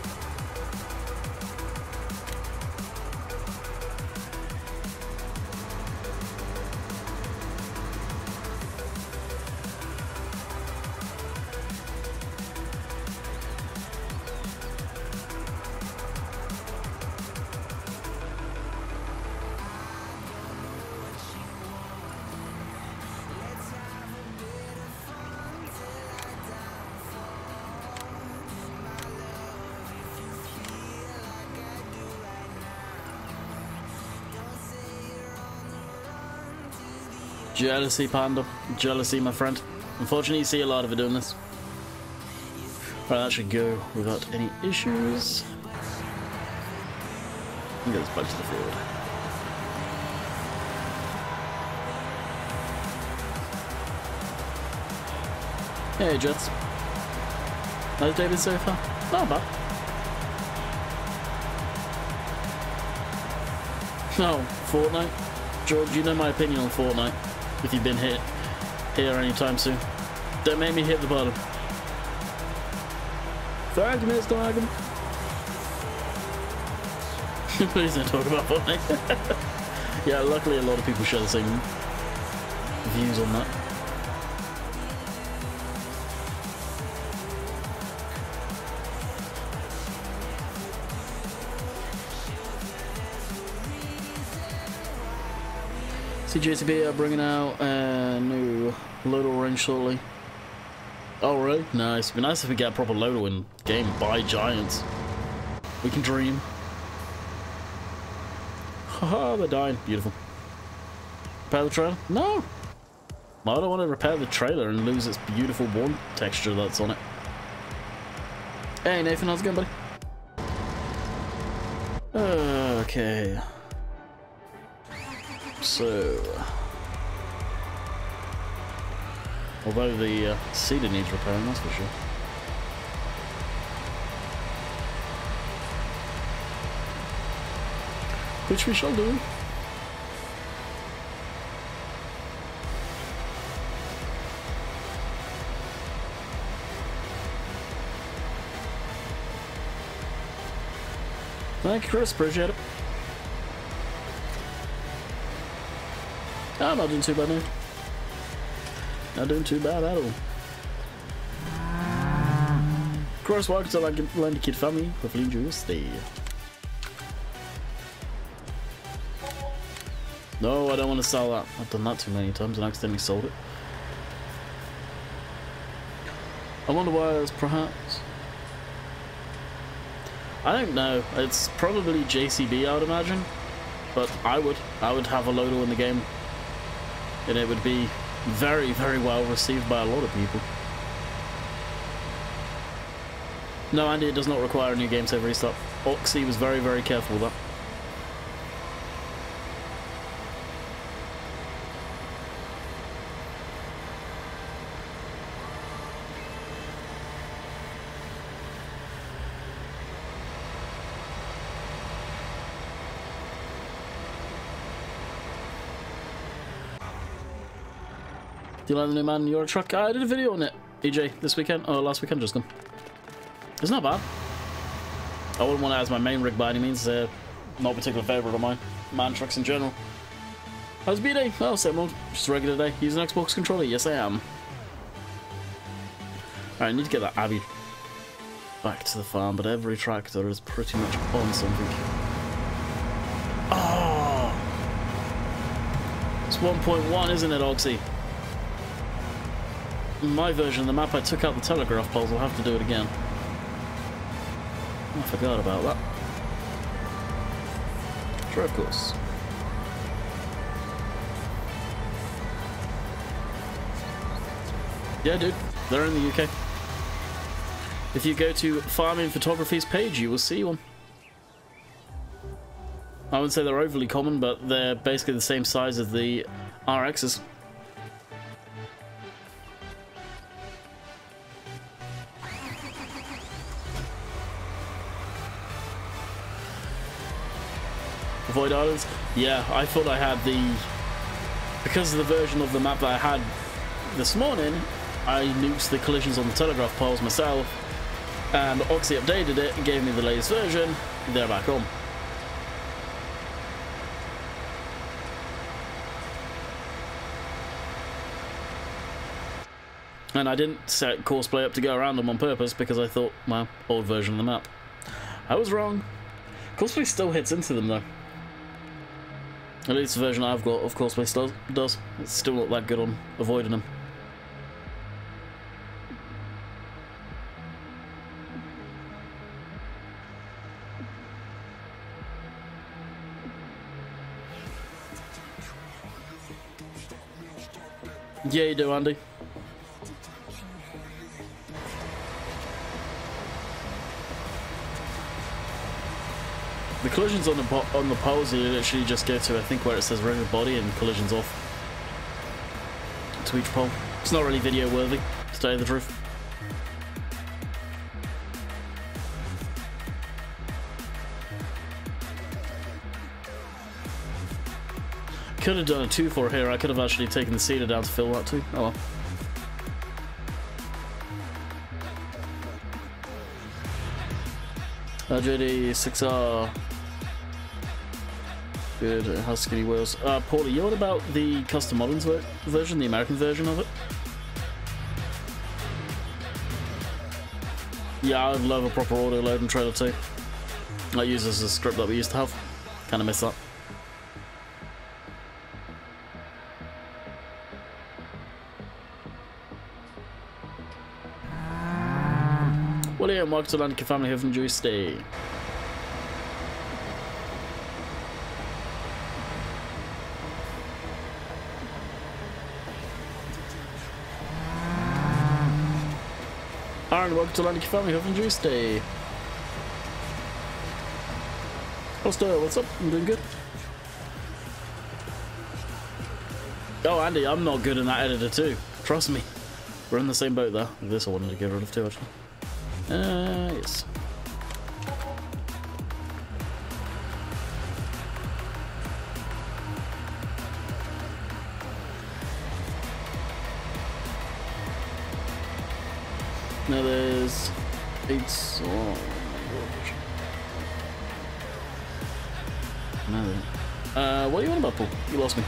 Jealousy, Panda. Jealousy, my friend. Unfortunately, you see a lot of it doing this. Right, that should go without any issues. Get this back to the field. Hey, Jets. How's David so far? Not bad. No, Fortnite. George, you know my opinion on Fortnite. If you've been here anytime soon, don't make me hit the bottom. Thank you, Mr. Hagen. Please don't talk about Fortnite. Yeah, luckily a lot of people share the same views on that. JCB are bringing out a new Loader range shortly. Oh really? Nice. It'd be nice if we get a proper Loader in game by Giants. We can dream. Haha, they're dying. Beautiful. Repair the trailer? No! I don't want to repair the trailer and lose its beautiful warm texture that's on it. Hey Nathan, how's it going, buddy? Okay. So, although the cedar needs repairing, that's for sure. Which we shall do. Thank you, Chris. Appreciate it. I'm not doing too bad now. Not doing too bad at all. Of course, welcome to Landykid Family. Hopefully enjoy your stay. No, I don't want to sell that. I've done that too many times and accidentally sold it. I wonder why it's perhaps. I don't know. It's probably JCB, I would imagine. But I would have a Lodo in the game. And it would be very, very well received by a lot of people. No, Andy, it does not require a new game save restart. Oxy was very, very careful with that. Do you like the new Man in Your Truck? I did a video on it, EJ, this weekend. Oh, last weekend just gone. It's not bad. I wouldn't want it as my main rig by any means. Not a particular favourite of mine. Man trucks in general. How's B-Day? Oh, same old. Just a regular day. Using an Xbox controller? Yes, I am. Alright, I need to get that Abbey back to the farm, but every tractor is pretty much on something. Oh! It's 1.1, isn't it, Oxy? In my version of the map, I took out the telegraph poles. I'll have to do it again. I forgot about that. Sure, of course. Yeah, dude. They're in the UK. If you go to Farming Photography's page, you will see one. I wouldn't say they're overly common, but they're basically the same size as the RXs. Void Islands? Yeah, I thought I had the... Because of the version of the map that I had this morning, I nuked the collisions on the telegraph poles myself, and Oxy updated it and gave me the latest version. They're back on. And I didn't set Courseplay up to go around them on purpose because I thought, well, old version of the map. I was wrong. Courseplay still hits into them though. At least the version I've got of Courseplay still does. It's still not that good on avoiding them. Yeah, you do, Andy. The collisions on the poles, you literally just go to, I think, where it says river body and collisions off to each pole. It's not really video worthy, to tell you the truth. Could have done a 2-4 here. I could have actually taken the cedar down to fill that too. Oh well. JD 6R. Good, it has skinny wheels. Paulie, you know what about the custom models version, the American version of it? Yeah, I'd love a proper auto loading trailer too. I use this as a script that we used to have. Kinda miss that. William, welcome to Landykid Family. Have enjoyed your stay. Aaron, welcome to Landykid Family Farms Juice Day. Hoster, what's up? I'm doing good. Oh, Andy, I'm not good in that editor too. Trust me. We're in the same boat there. This I wanted to get rid of too, actually. Yes. Now there's 8 songs. No. What are you on about, Paul? You lost me.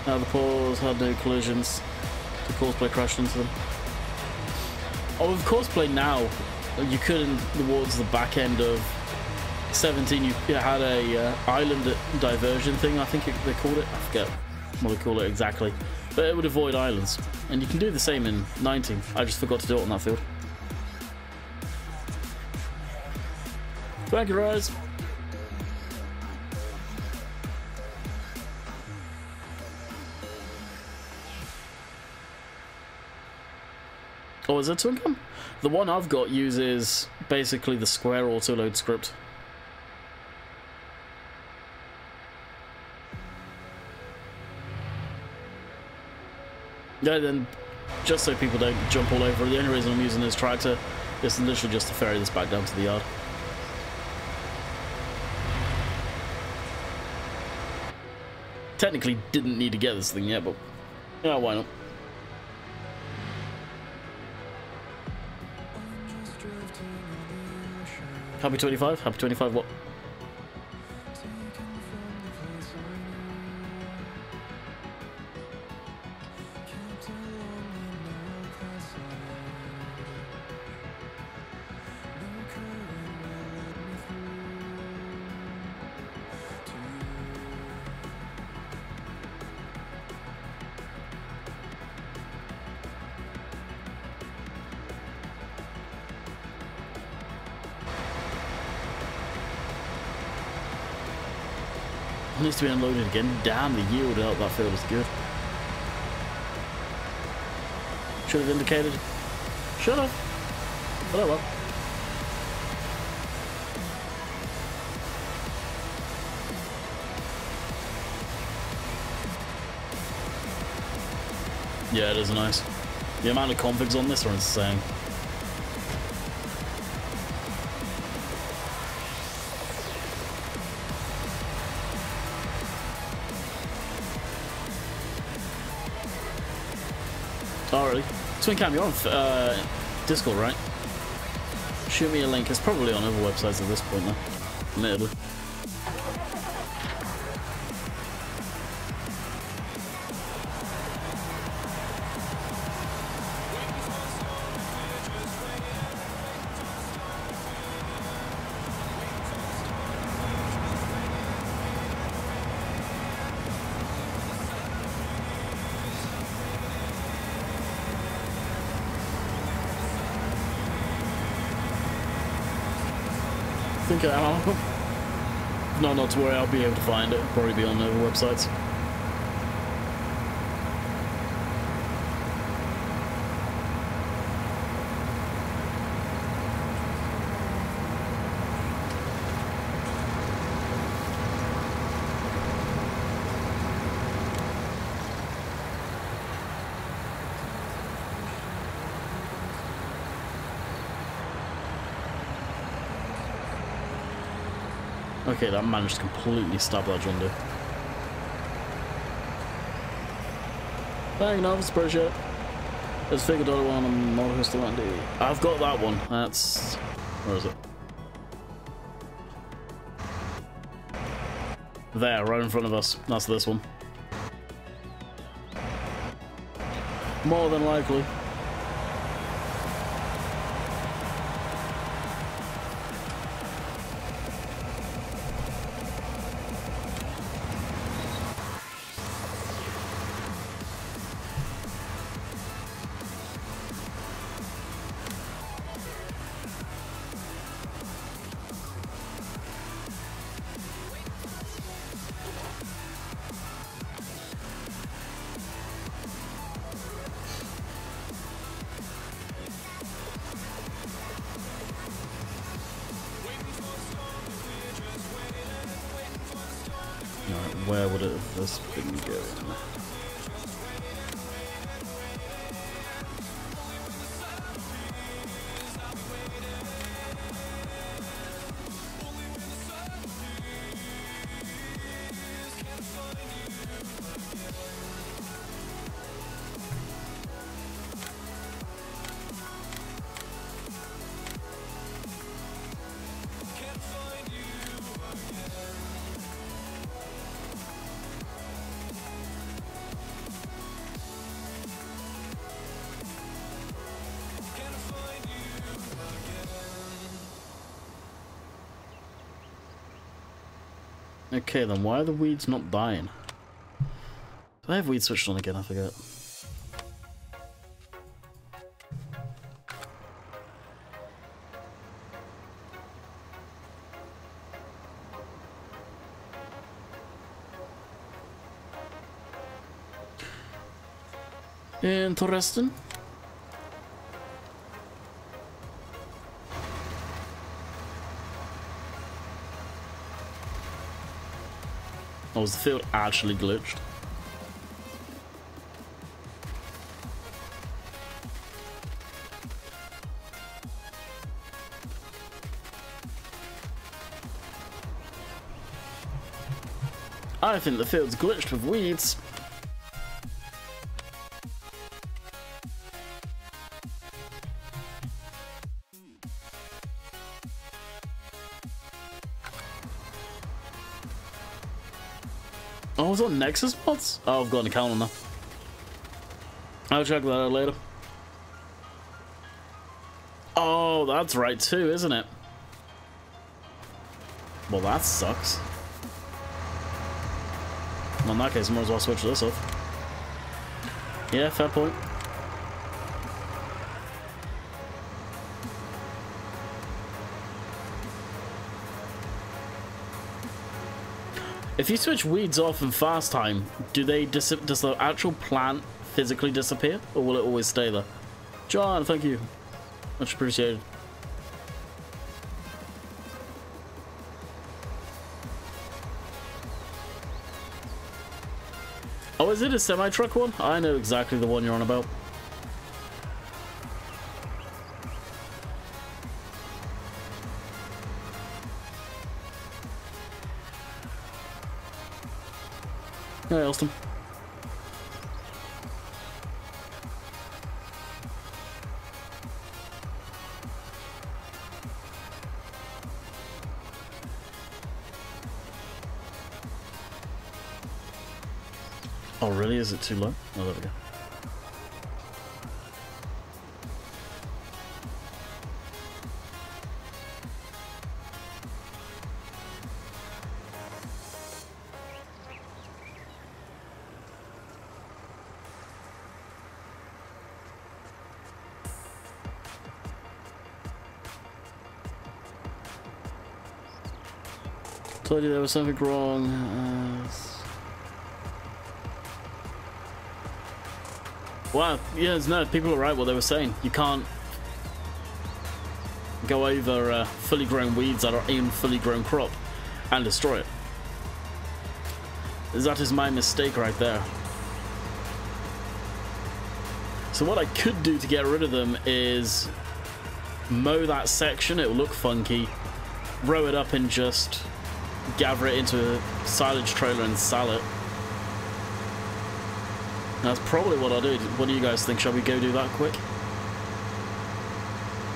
The paws had no collisions. The cosplay crashed into them. Oh, with cosplay now, you couldn't towards the back end of 17. You had a island diversion thing. I think they called it. I forget what they call it exactly, but it would avoid islands, and you can do the same in 19. I just forgot to do it on that field. Thank you, Rise. Oh, is it to income? The one I've got uses basically the Square autoload script. Yeah, then just so people don't jump all over it, the only reason I'm using this tractor is literally just to ferry this back down to the yard. Technically didn't need to get this thing yet, but yeah, why not? Happy 25? Happy 25 what? It needs to be unloaded again. Damn, the yield out that field is good. Should have indicated. Should have. But oh well. Yeah, it is nice. The amount of configs on this are insane. Oh, really? Twin Cam, you're on Discord, right? Shoot me a link. It's probably on other websites at this point, though. Admittedly. No, not to worry, I'll be able to find it. It'll probably be on other websites. Okay, that managed to completely stab that John Deere. Thank you, Novice, appreciate it. There's Figure Dollar one on Model Hostel Andy. I've got that one. That's... where is it? There, right in front of us. That's this one. More than likely. where would it have this been going? Okay, then why are the weeds not dying? Do I have weed switched on again? I forget. Interesting. Or was the field actually glitched? I think the field's glitched with weeds. Oh, was on Nexus mods? Oh, I've got an account on that. I'll check that out later. Oh, that's right too, isn't it? Well, that sucks. Well, in that case, I might as well switch this off. Yeah, fair point. If you switch weeds off in fast time, does the actual plant physically disappear, or will it always stay there? John, thank you. Much appreciated. Oh, is it a semi-truck one? I know exactly the one you're on about. Hey, Elston. Oh, really? Is it too low? Oh, there we go. Told you there was something wrong. Wow, yeah, no, people are right what they were saying. You can't go over fully grown weeds that are in fully grown crop and destroy it. That is my mistake right there. So what I could do to get rid of them is mow that section. It will look funky. Row it up and just gather it into a silage trailer and sell it. That's probably what I'll do. What do you guys think? Shall we go do that quick?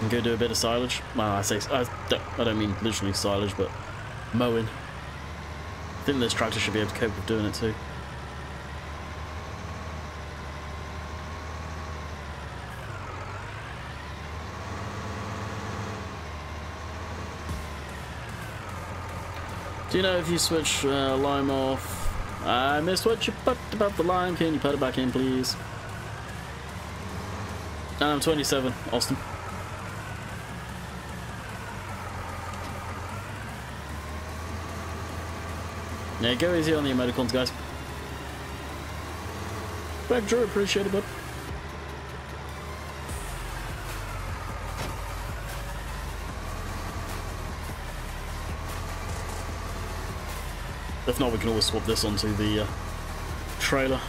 And go do a bit of silage? Well, I don't mean literally silage, but mowing. I think this tractor should be able to cope with doing it too. Do you know if you switch lime off? I missed what you put about the lime. Can you put it back in, please? I'm 27, Austin. Yeah, go easy on the emoticons, guys. Back, Drew, appreciate it, bud. If not, we can always swap this onto the trailer.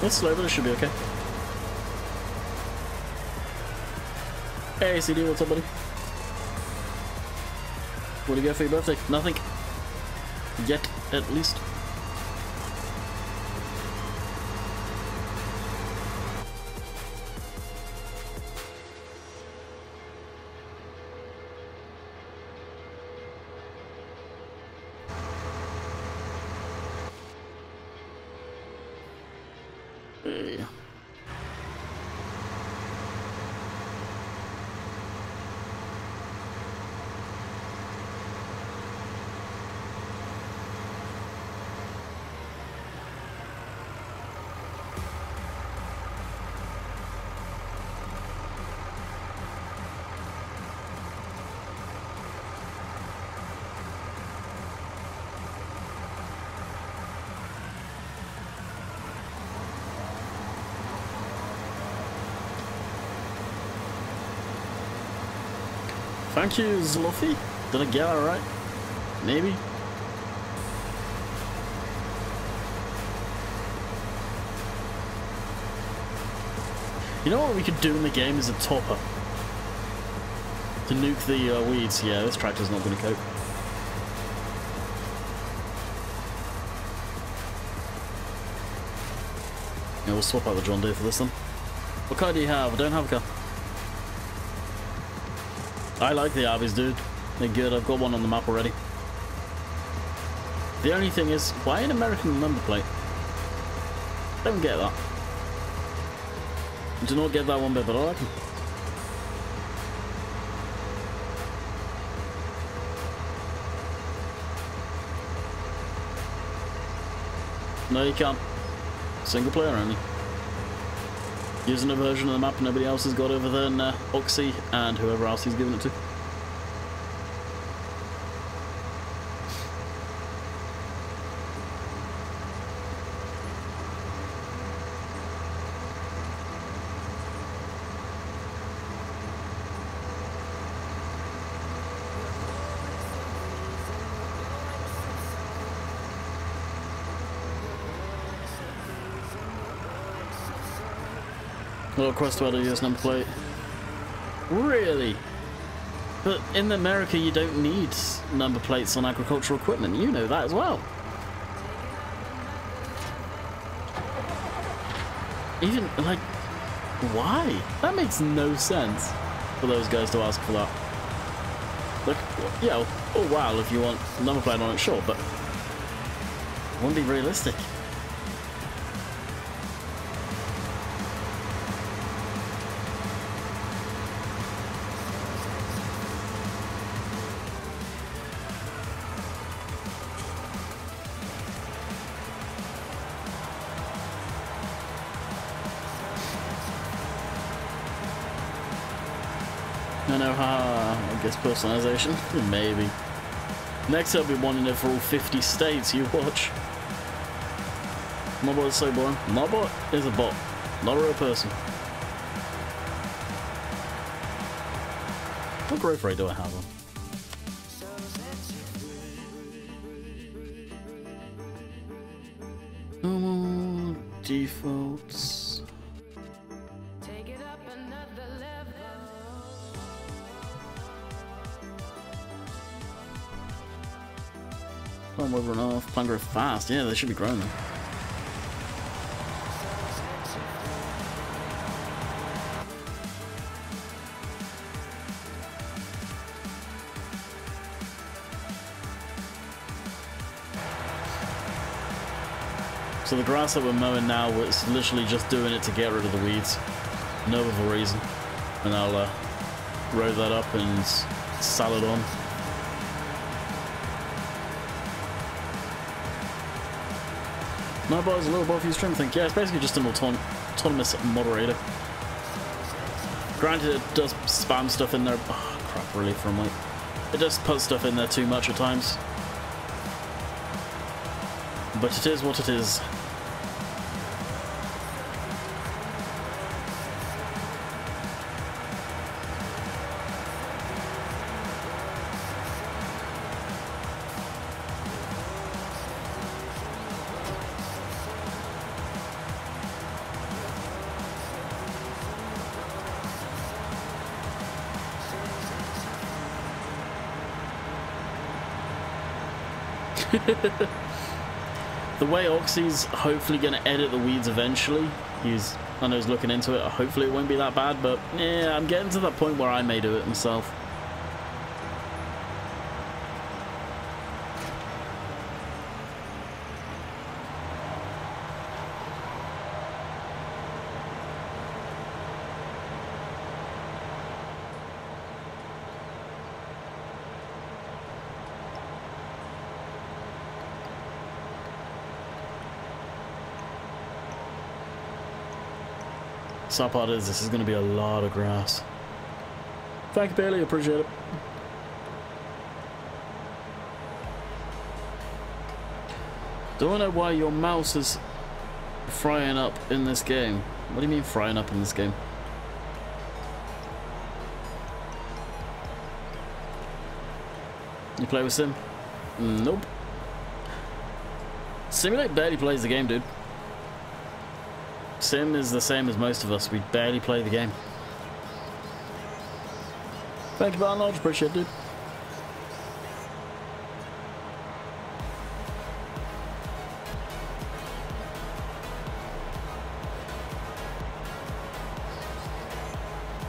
It's slow, but it should be okay. Hey, CD, what's up, buddy? What do you get for your birthday? Nothing. Yet, at least. Hey. Thank you, Zluffy. Did I get it right? Maybe. You know what we could do in the game is a topper to nuke the weeds. Yeah, this tractor's not going to cope. Yeah, we'll swap out the John Deere for this then. What car do you have? I don't have a car. I like the Arby's, dude. They're good. I've got one on the map already. The only thing is, why an American number plate? Don't get that. Do not get that one bit, but I like them. No, you can't. Single player only. Using a version of the map nobody else has got other than Oxy and whoever else he's given it to. Little quest about a US number plate. Really? But in America you don't need number plates on agricultural equipment. You know that as well. Even, like, why? That makes no sense for those guys to ask for that. Like, yeah, oh wow, if you want a number plate on it, sure, but it wouldn't be realistic. I know, I guess personalization, maybe. Next I'll be wanting it for all 50 states, you watch. Mobot is so boring. Mobot is a bot, not a real person. What growth rate do I have on? Normal, defaults. Plant over and off, plant grow fast. Yeah, they should be growing then. So the grass that we're mowing now, it's literally just doing it to get rid of the weeds. No other reason. And I'll row that up and sal it on. Mobile is a little above your stream, I think. Yeah, it's basically just an autonomous moderator. Granted, it does spam stuff in there. Oh, crap, relief from it. It does put stuff in there too much at times. But it is what it is. The way Oxy's hopefully going to edit the weeds eventually, I know he's looking into it, hopefully it won't be that bad, but yeah, I'm getting to that point where I may do it myself. Sad part is, this is going to be a lot of grass. Thank you, Bailey. Appreciate it. Don't know why your mouse is frying up in this game. What do you mean frying up in this game? You play with Sim? Nope. Simulate barely plays the game, dude. Sim is the same as most of us. We barely play the game. Thank you, Barnlodge. Appreciate it, dude.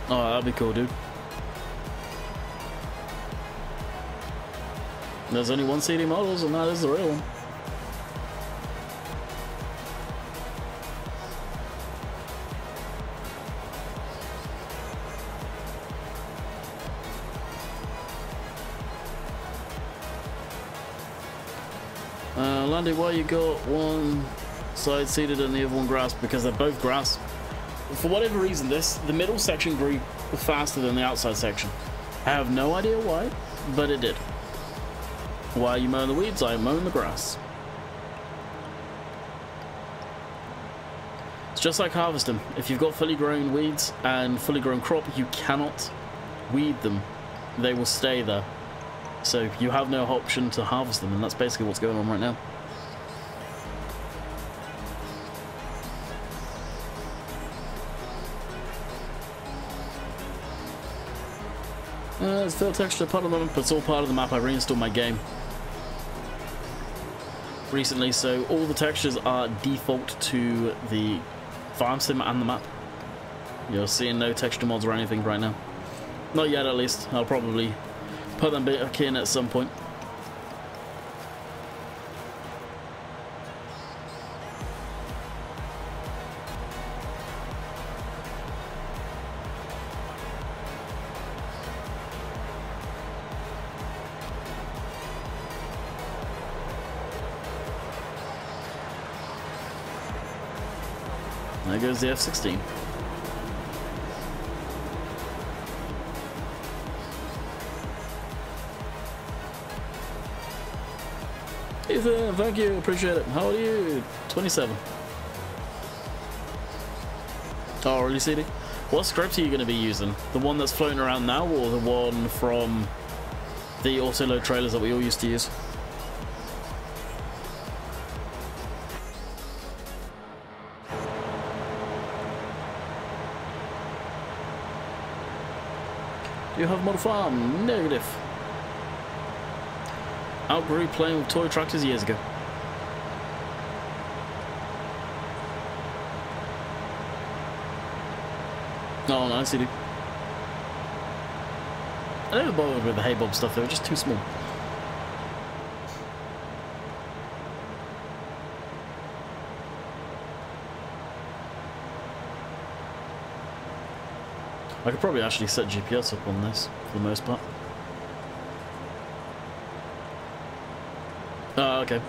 Oh, that'd be cool, dude. There's only one CD models, and that is the real one. Landy, why you got one side seeded and the other one grass? Because they're both grass. For whatever reason, the middle section grew faster than the outside section. I have no idea why, but it did. Why are you mowing the weeds? I'm mowing the grass. It's just like harvesting. If you've got fully grown weeds and fully grown crop, you cannot weed them. They will stay there. So you have no option to harvest them, and that's basically what's going on right now. It's fill texture part of the map, but it's all part of the map. I reinstalled my game recently, so all the textures are default to the farm sim and the map. You're seeing no texture mods or anything right now. Not yet, at least. I'll probably put them back in at some point. There goes the F-16. Ethan, thank you, appreciate it. How old are you? 27. Oh, really, CD? What script are you going to be using? The one that's floating around now, or the one from the auto-load trailers that we all used to use? Do you have a model farm? Negative. Outgrew playing with toy tractors years ago. Oh, no, I see. I never bothered with the hay bob stuff, they were just too small. I could probably actually set GPS up on this for the most part. Oh, okay.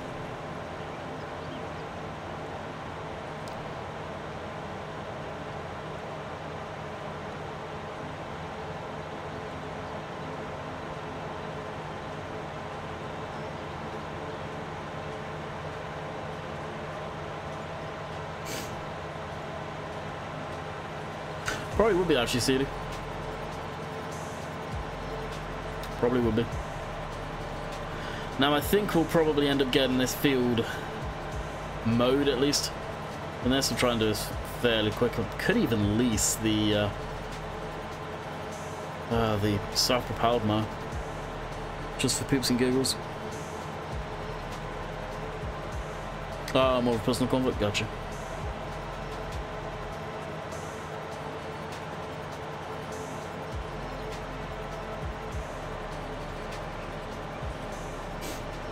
Probably would be actually, CD. Probably would be. Now I think we'll probably end up getting this field mowed at least. Unless I'm trying to do this fairly quick. I could even lease the self-propelled mower. Just for poops and giggles. More of a personal conflict, gotcha.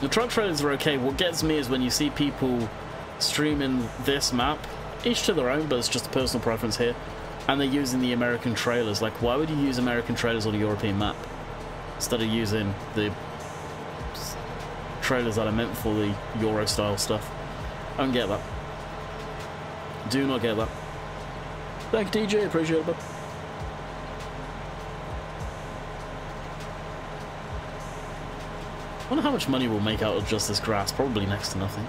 The truck trailers are okay. What gets me is when you see people streaming this map, each to their own, but it's just a personal preference here, and they're using the American trailers. Like, why would you use American trailers on a European map instead of using the trailers that are meant for the Euro style stuff? I don't get that. Do not get that. Thank you, DJ. Appreciate it, bud. I wonder how much money we'll make out of just this grass. Probably next to nothing.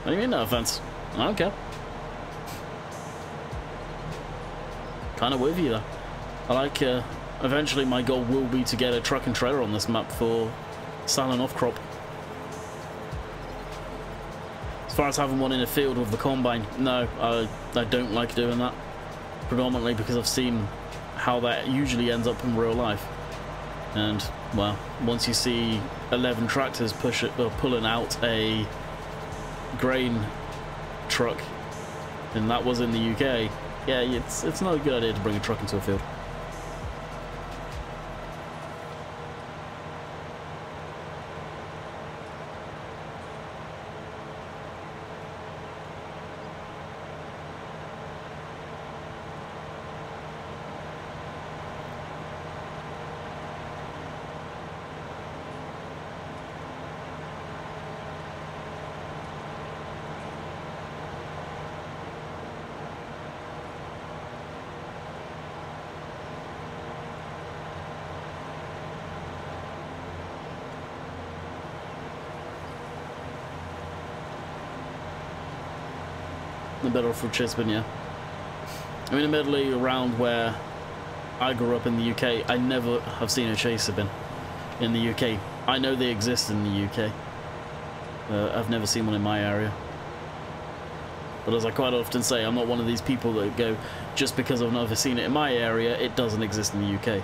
What do you mean, no offense? I don't care. Kind of with you, though. I like, eventually my goal will be to get a truck and trailer on this map for selling off crop. As far as having one in a field with the combine, no, I don't like doing that. Predominantly because I've seen how that usually ends up in real life. And, well, once you see 11 tractors pulling out a grain truck, and that was in the UK, yeah, it's not a good idea to bring a truck into a field. The better off for Chisbin, yeah. I mean, admittedly, around where I grew up in the UK, I never have seen a chaser bin in the UK. I know they exist in the UK. I've never seen one in my area. But as I quite often say, I'm not one of these people that go, just because I've never seen it in my area, it doesn't exist in the UK.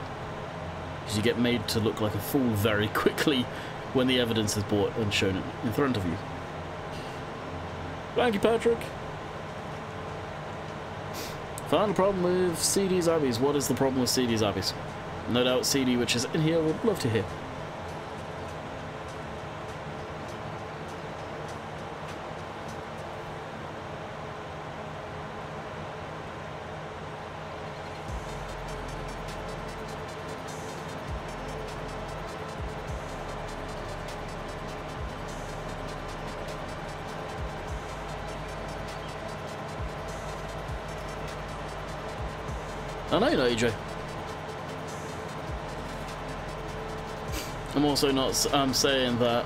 Because you get made to look like a fool very quickly when the evidence is brought and shown in front of you. Thank you, Patrick. Found a problem with CD's Abbeys. What is the problem with CD's Abbeys? No doubt CD, which is in here, would love to hear. I know you know, EJ. I'm also not saying that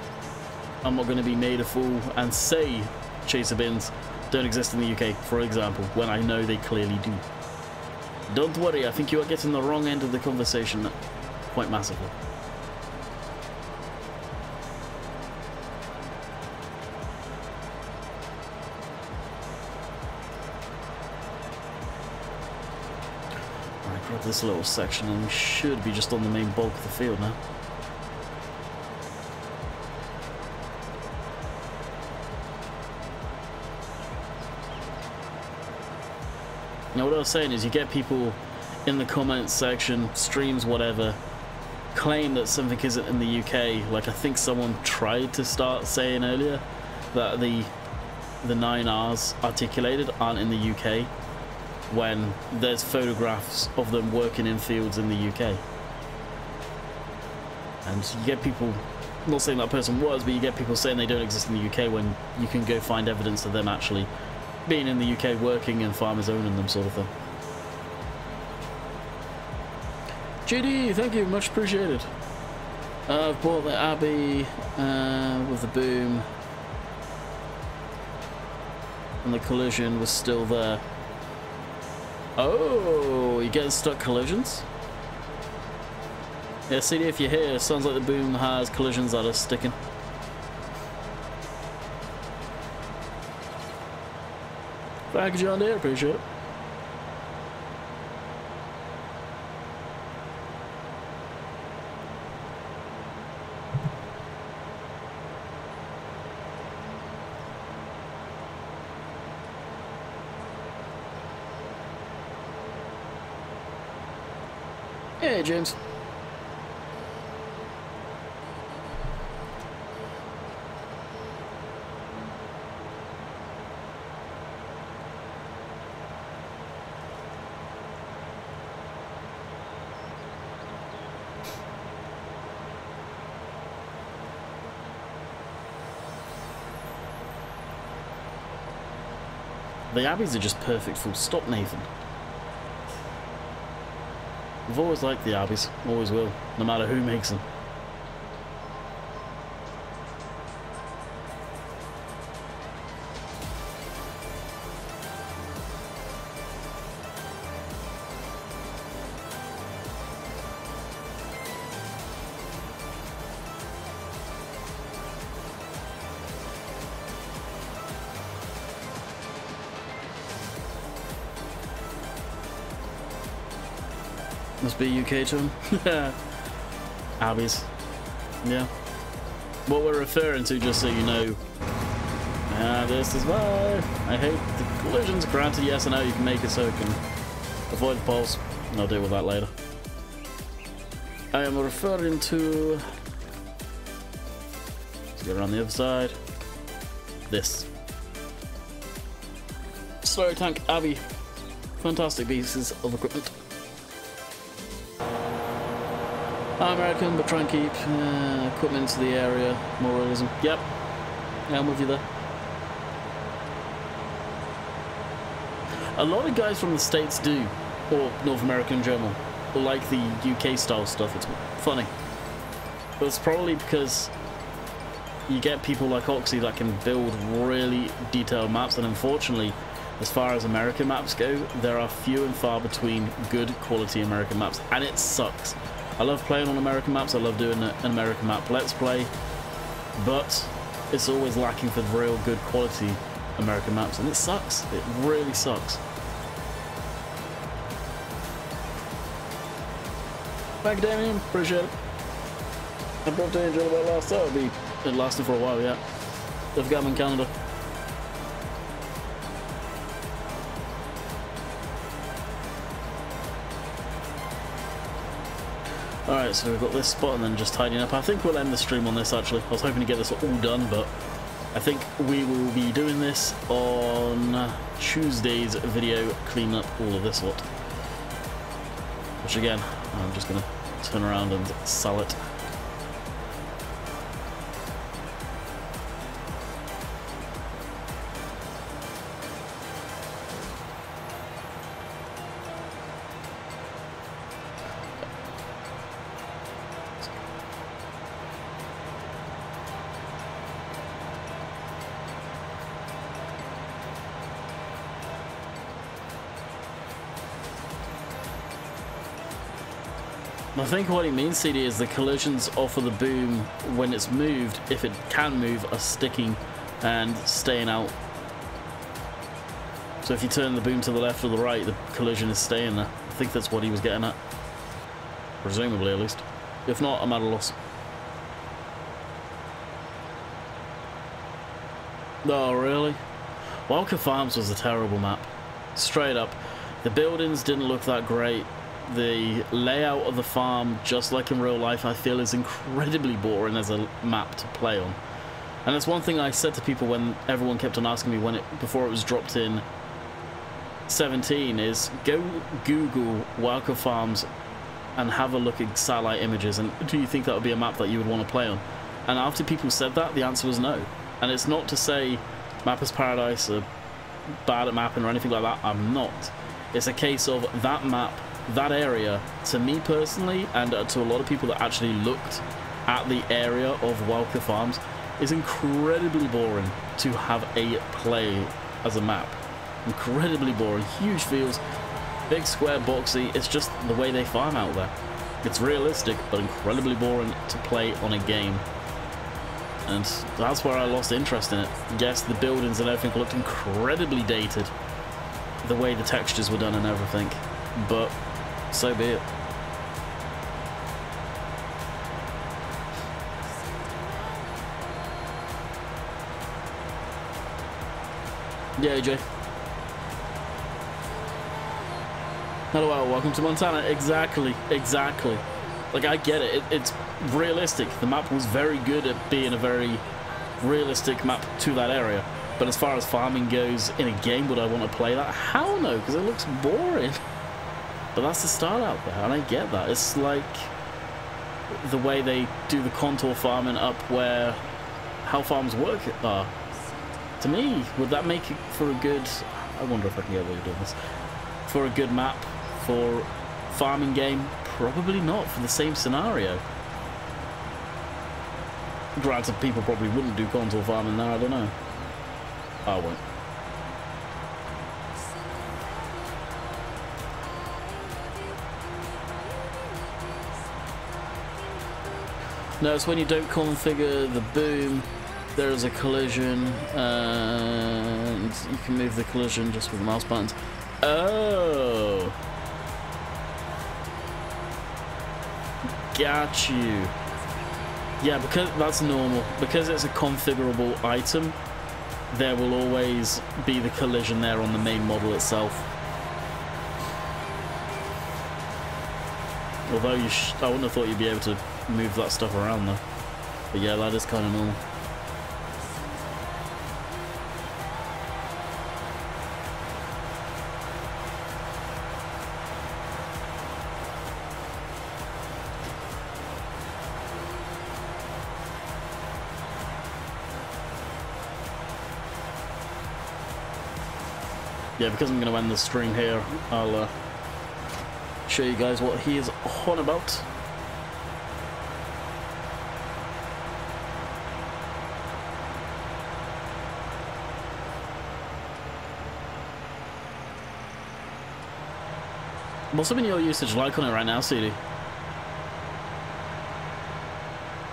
I'm not going to be made a fool and say chaser bins don't exist in the UK, for example, when I know they clearly do. Don't worry, I think you are getting the wrong end of the conversation quite massively. Grab this little section and we should be just on the main bulk of the field now. Now what I was saying is you get people in the comments section, streams, whatever, claim that something isn't in the UK. Like I think someone tried to start saying earlier that the 9Rs articulated aren't in the UK, when there's photographs of them working in fields in the UK. And you get people, I'm not saying that person was, but you get people saying they don't exist in the UK when you can go find evidence of them actually being in the UK working and farmers owning them, sort of thing. GD, thank you, much appreciated. I've bought the Abbey with the boom. and the collision was still there. Oh, you're getting stuck collisions? Yeah, CD, if you're here, sounds like the boom has collisions that are sticking. Thank you, John Deere, appreciate it. Hey, James. The Abbeys are just perfect full stop, Nathan. I've always liked the Abbeys, always will, no matter who makes them. Must be a UK term. Abbeys. Yeah. What we're referring to, just so you know. This is why I hate the collisions. Granted, yes, I know you can make it so it can avoid the poles. I'll deal with that later. I am referring to... Let's get around the other side. This. Slow tank Abbey. Fantastic pieces of equipment. I'm American, but try and keep equipment to the area. More realism. Yep. Yeah, I'm with you there. A lot of guys from the States do, or North America in general, like the UK style stuff. It's funny. But it's probably because you get people like Oxy that can build really detailed maps, and unfortunately, as far as American maps go, there are few and far between good quality American maps, and it sucks. I love playing on American maps, I love doing an American map let's play, but it's always lacking for real good quality American maps, and it sucks. It really sucks. Thank you, Damien, appreciate it. Happy birthday, enjoy about last time. It'll be it lasted for a while, yeah. Don't forget I'm in Canada. Alright, so we've got this spot and then just tidying up. I think we'll end the stream on this actually. I was hoping to get this all done, but I think we will be doing this on Tuesday's video, clean up all of this lot. Which again, I'm just going to turn around and sell it. I think what he means, CD, is the collisions off of the boom when it's moved, if it can move, are sticking and staying out. So if you turn the boom to the left or the right, the collision is staying there. I think that's what he was getting at. Presumably, at least. If not, I'm at a loss. Oh, really? Wildcat Farms was a terrible map. Straight up. The buildings didn't look that great. The layout of the farm, just like in real life, I feel is incredibly boring as a map to play on. And that's one thing I said to people when everyone kept on asking me before it was dropped in 17 is go Google Wildcat Farms and have a look at satellite images, and do you think that would be a map that you would want to play on? And after people said that, the answer was no. And it's not to say Mapper's Paradise are bad at mapping or anything like that. I'm not. It's a case of that map, that area, to me personally, and to a lot of people that actually looked at the area of Wildcat Farms, is incredibly boring to have a play as a map. Incredibly boring. Huge fields, big square boxy. It's just the way they farm out there. It's realistic, but incredibly boring to play on a game. And that's where I lost interest in it. Yes, the buildings and everything looked incredibly dated, the way the textures were done and everything, but so be it. Yeah, AJ. Hello, welcome to Montana. Exactly. Like, I get it. It's realistic. The map was very good at being a very realistic map to that area. But as far as farming goes in a game, would I want to play that? Hell no, because it looks boring. But that's the style out there, and I get that. It's like the way they do the contour farming up where how farms work are. To me, would that make it for a good... I wonder if I can get away with doing this. For a good map, for farming game? Probably not, for the same scenario. Granted, people probably wouldn't do contour farming there, I don't know. I won't. Notice when you don't configure the boom, there is a collision, and you can move the collision just with the mouse buttons. Oh! Got you. Yeah, because that's normal. Because it's a configurable item, there will always be the collision there on the main model itself. Although I wouldn't have thought you'd be able to move that stuff around though. But yeah, that is kind of normal. Yeah, because I'm going to end the stream here, I'll show you guys what he is on about. What's been your usage like on it right now, CD?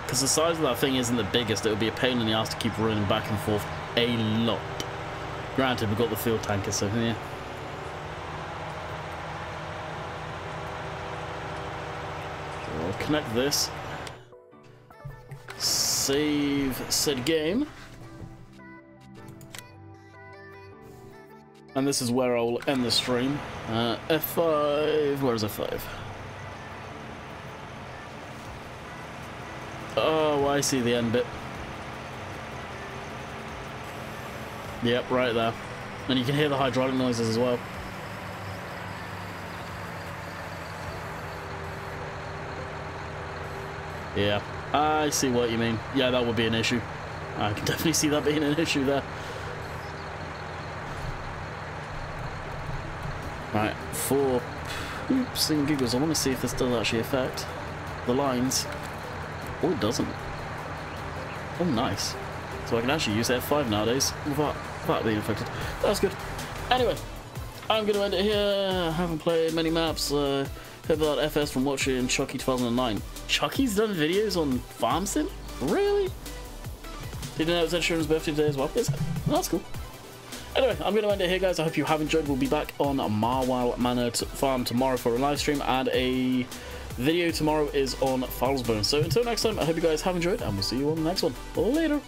Because the size of that thing isn't the biggest, it would be a pain in the ass to keep running back and forth a lot. Granted, we've got the fuel tanker, so yeah. So I'll connect this. Save said game. And this is where I'll end the stream. F5, where is F5? Oh, I see the end bit. Yep, right there. And you can hear the hydraulic noises as well. Yeah, I see what you mean. Yeah, that would be an issue. I can definitely see that being an issue there. Right, for poops and giggles, I want to see if this does actually affect the lines. Oh, it doesn't. Oh, nice. So I can actually use F5 nowadays without that being affected. That's good. Anyway, I'm going to end it here. I haven't played many maps. Hope about FS from watching Chucky 2009. Chucky's done videos on Farm Sim? Really? Did you know it was Ed Sheeran's birthday today as well? Is it? Oh, that's cool. Anyway, I'm going to end it here, guys. I hope you have enjoyed. We'll be back on Marwell Manor Farm tomorrow for a live stream, and a video tomorrow is on Foulsbone. So until next time, I hope you guys have enjoyed, and we'll see you on the next one. Later.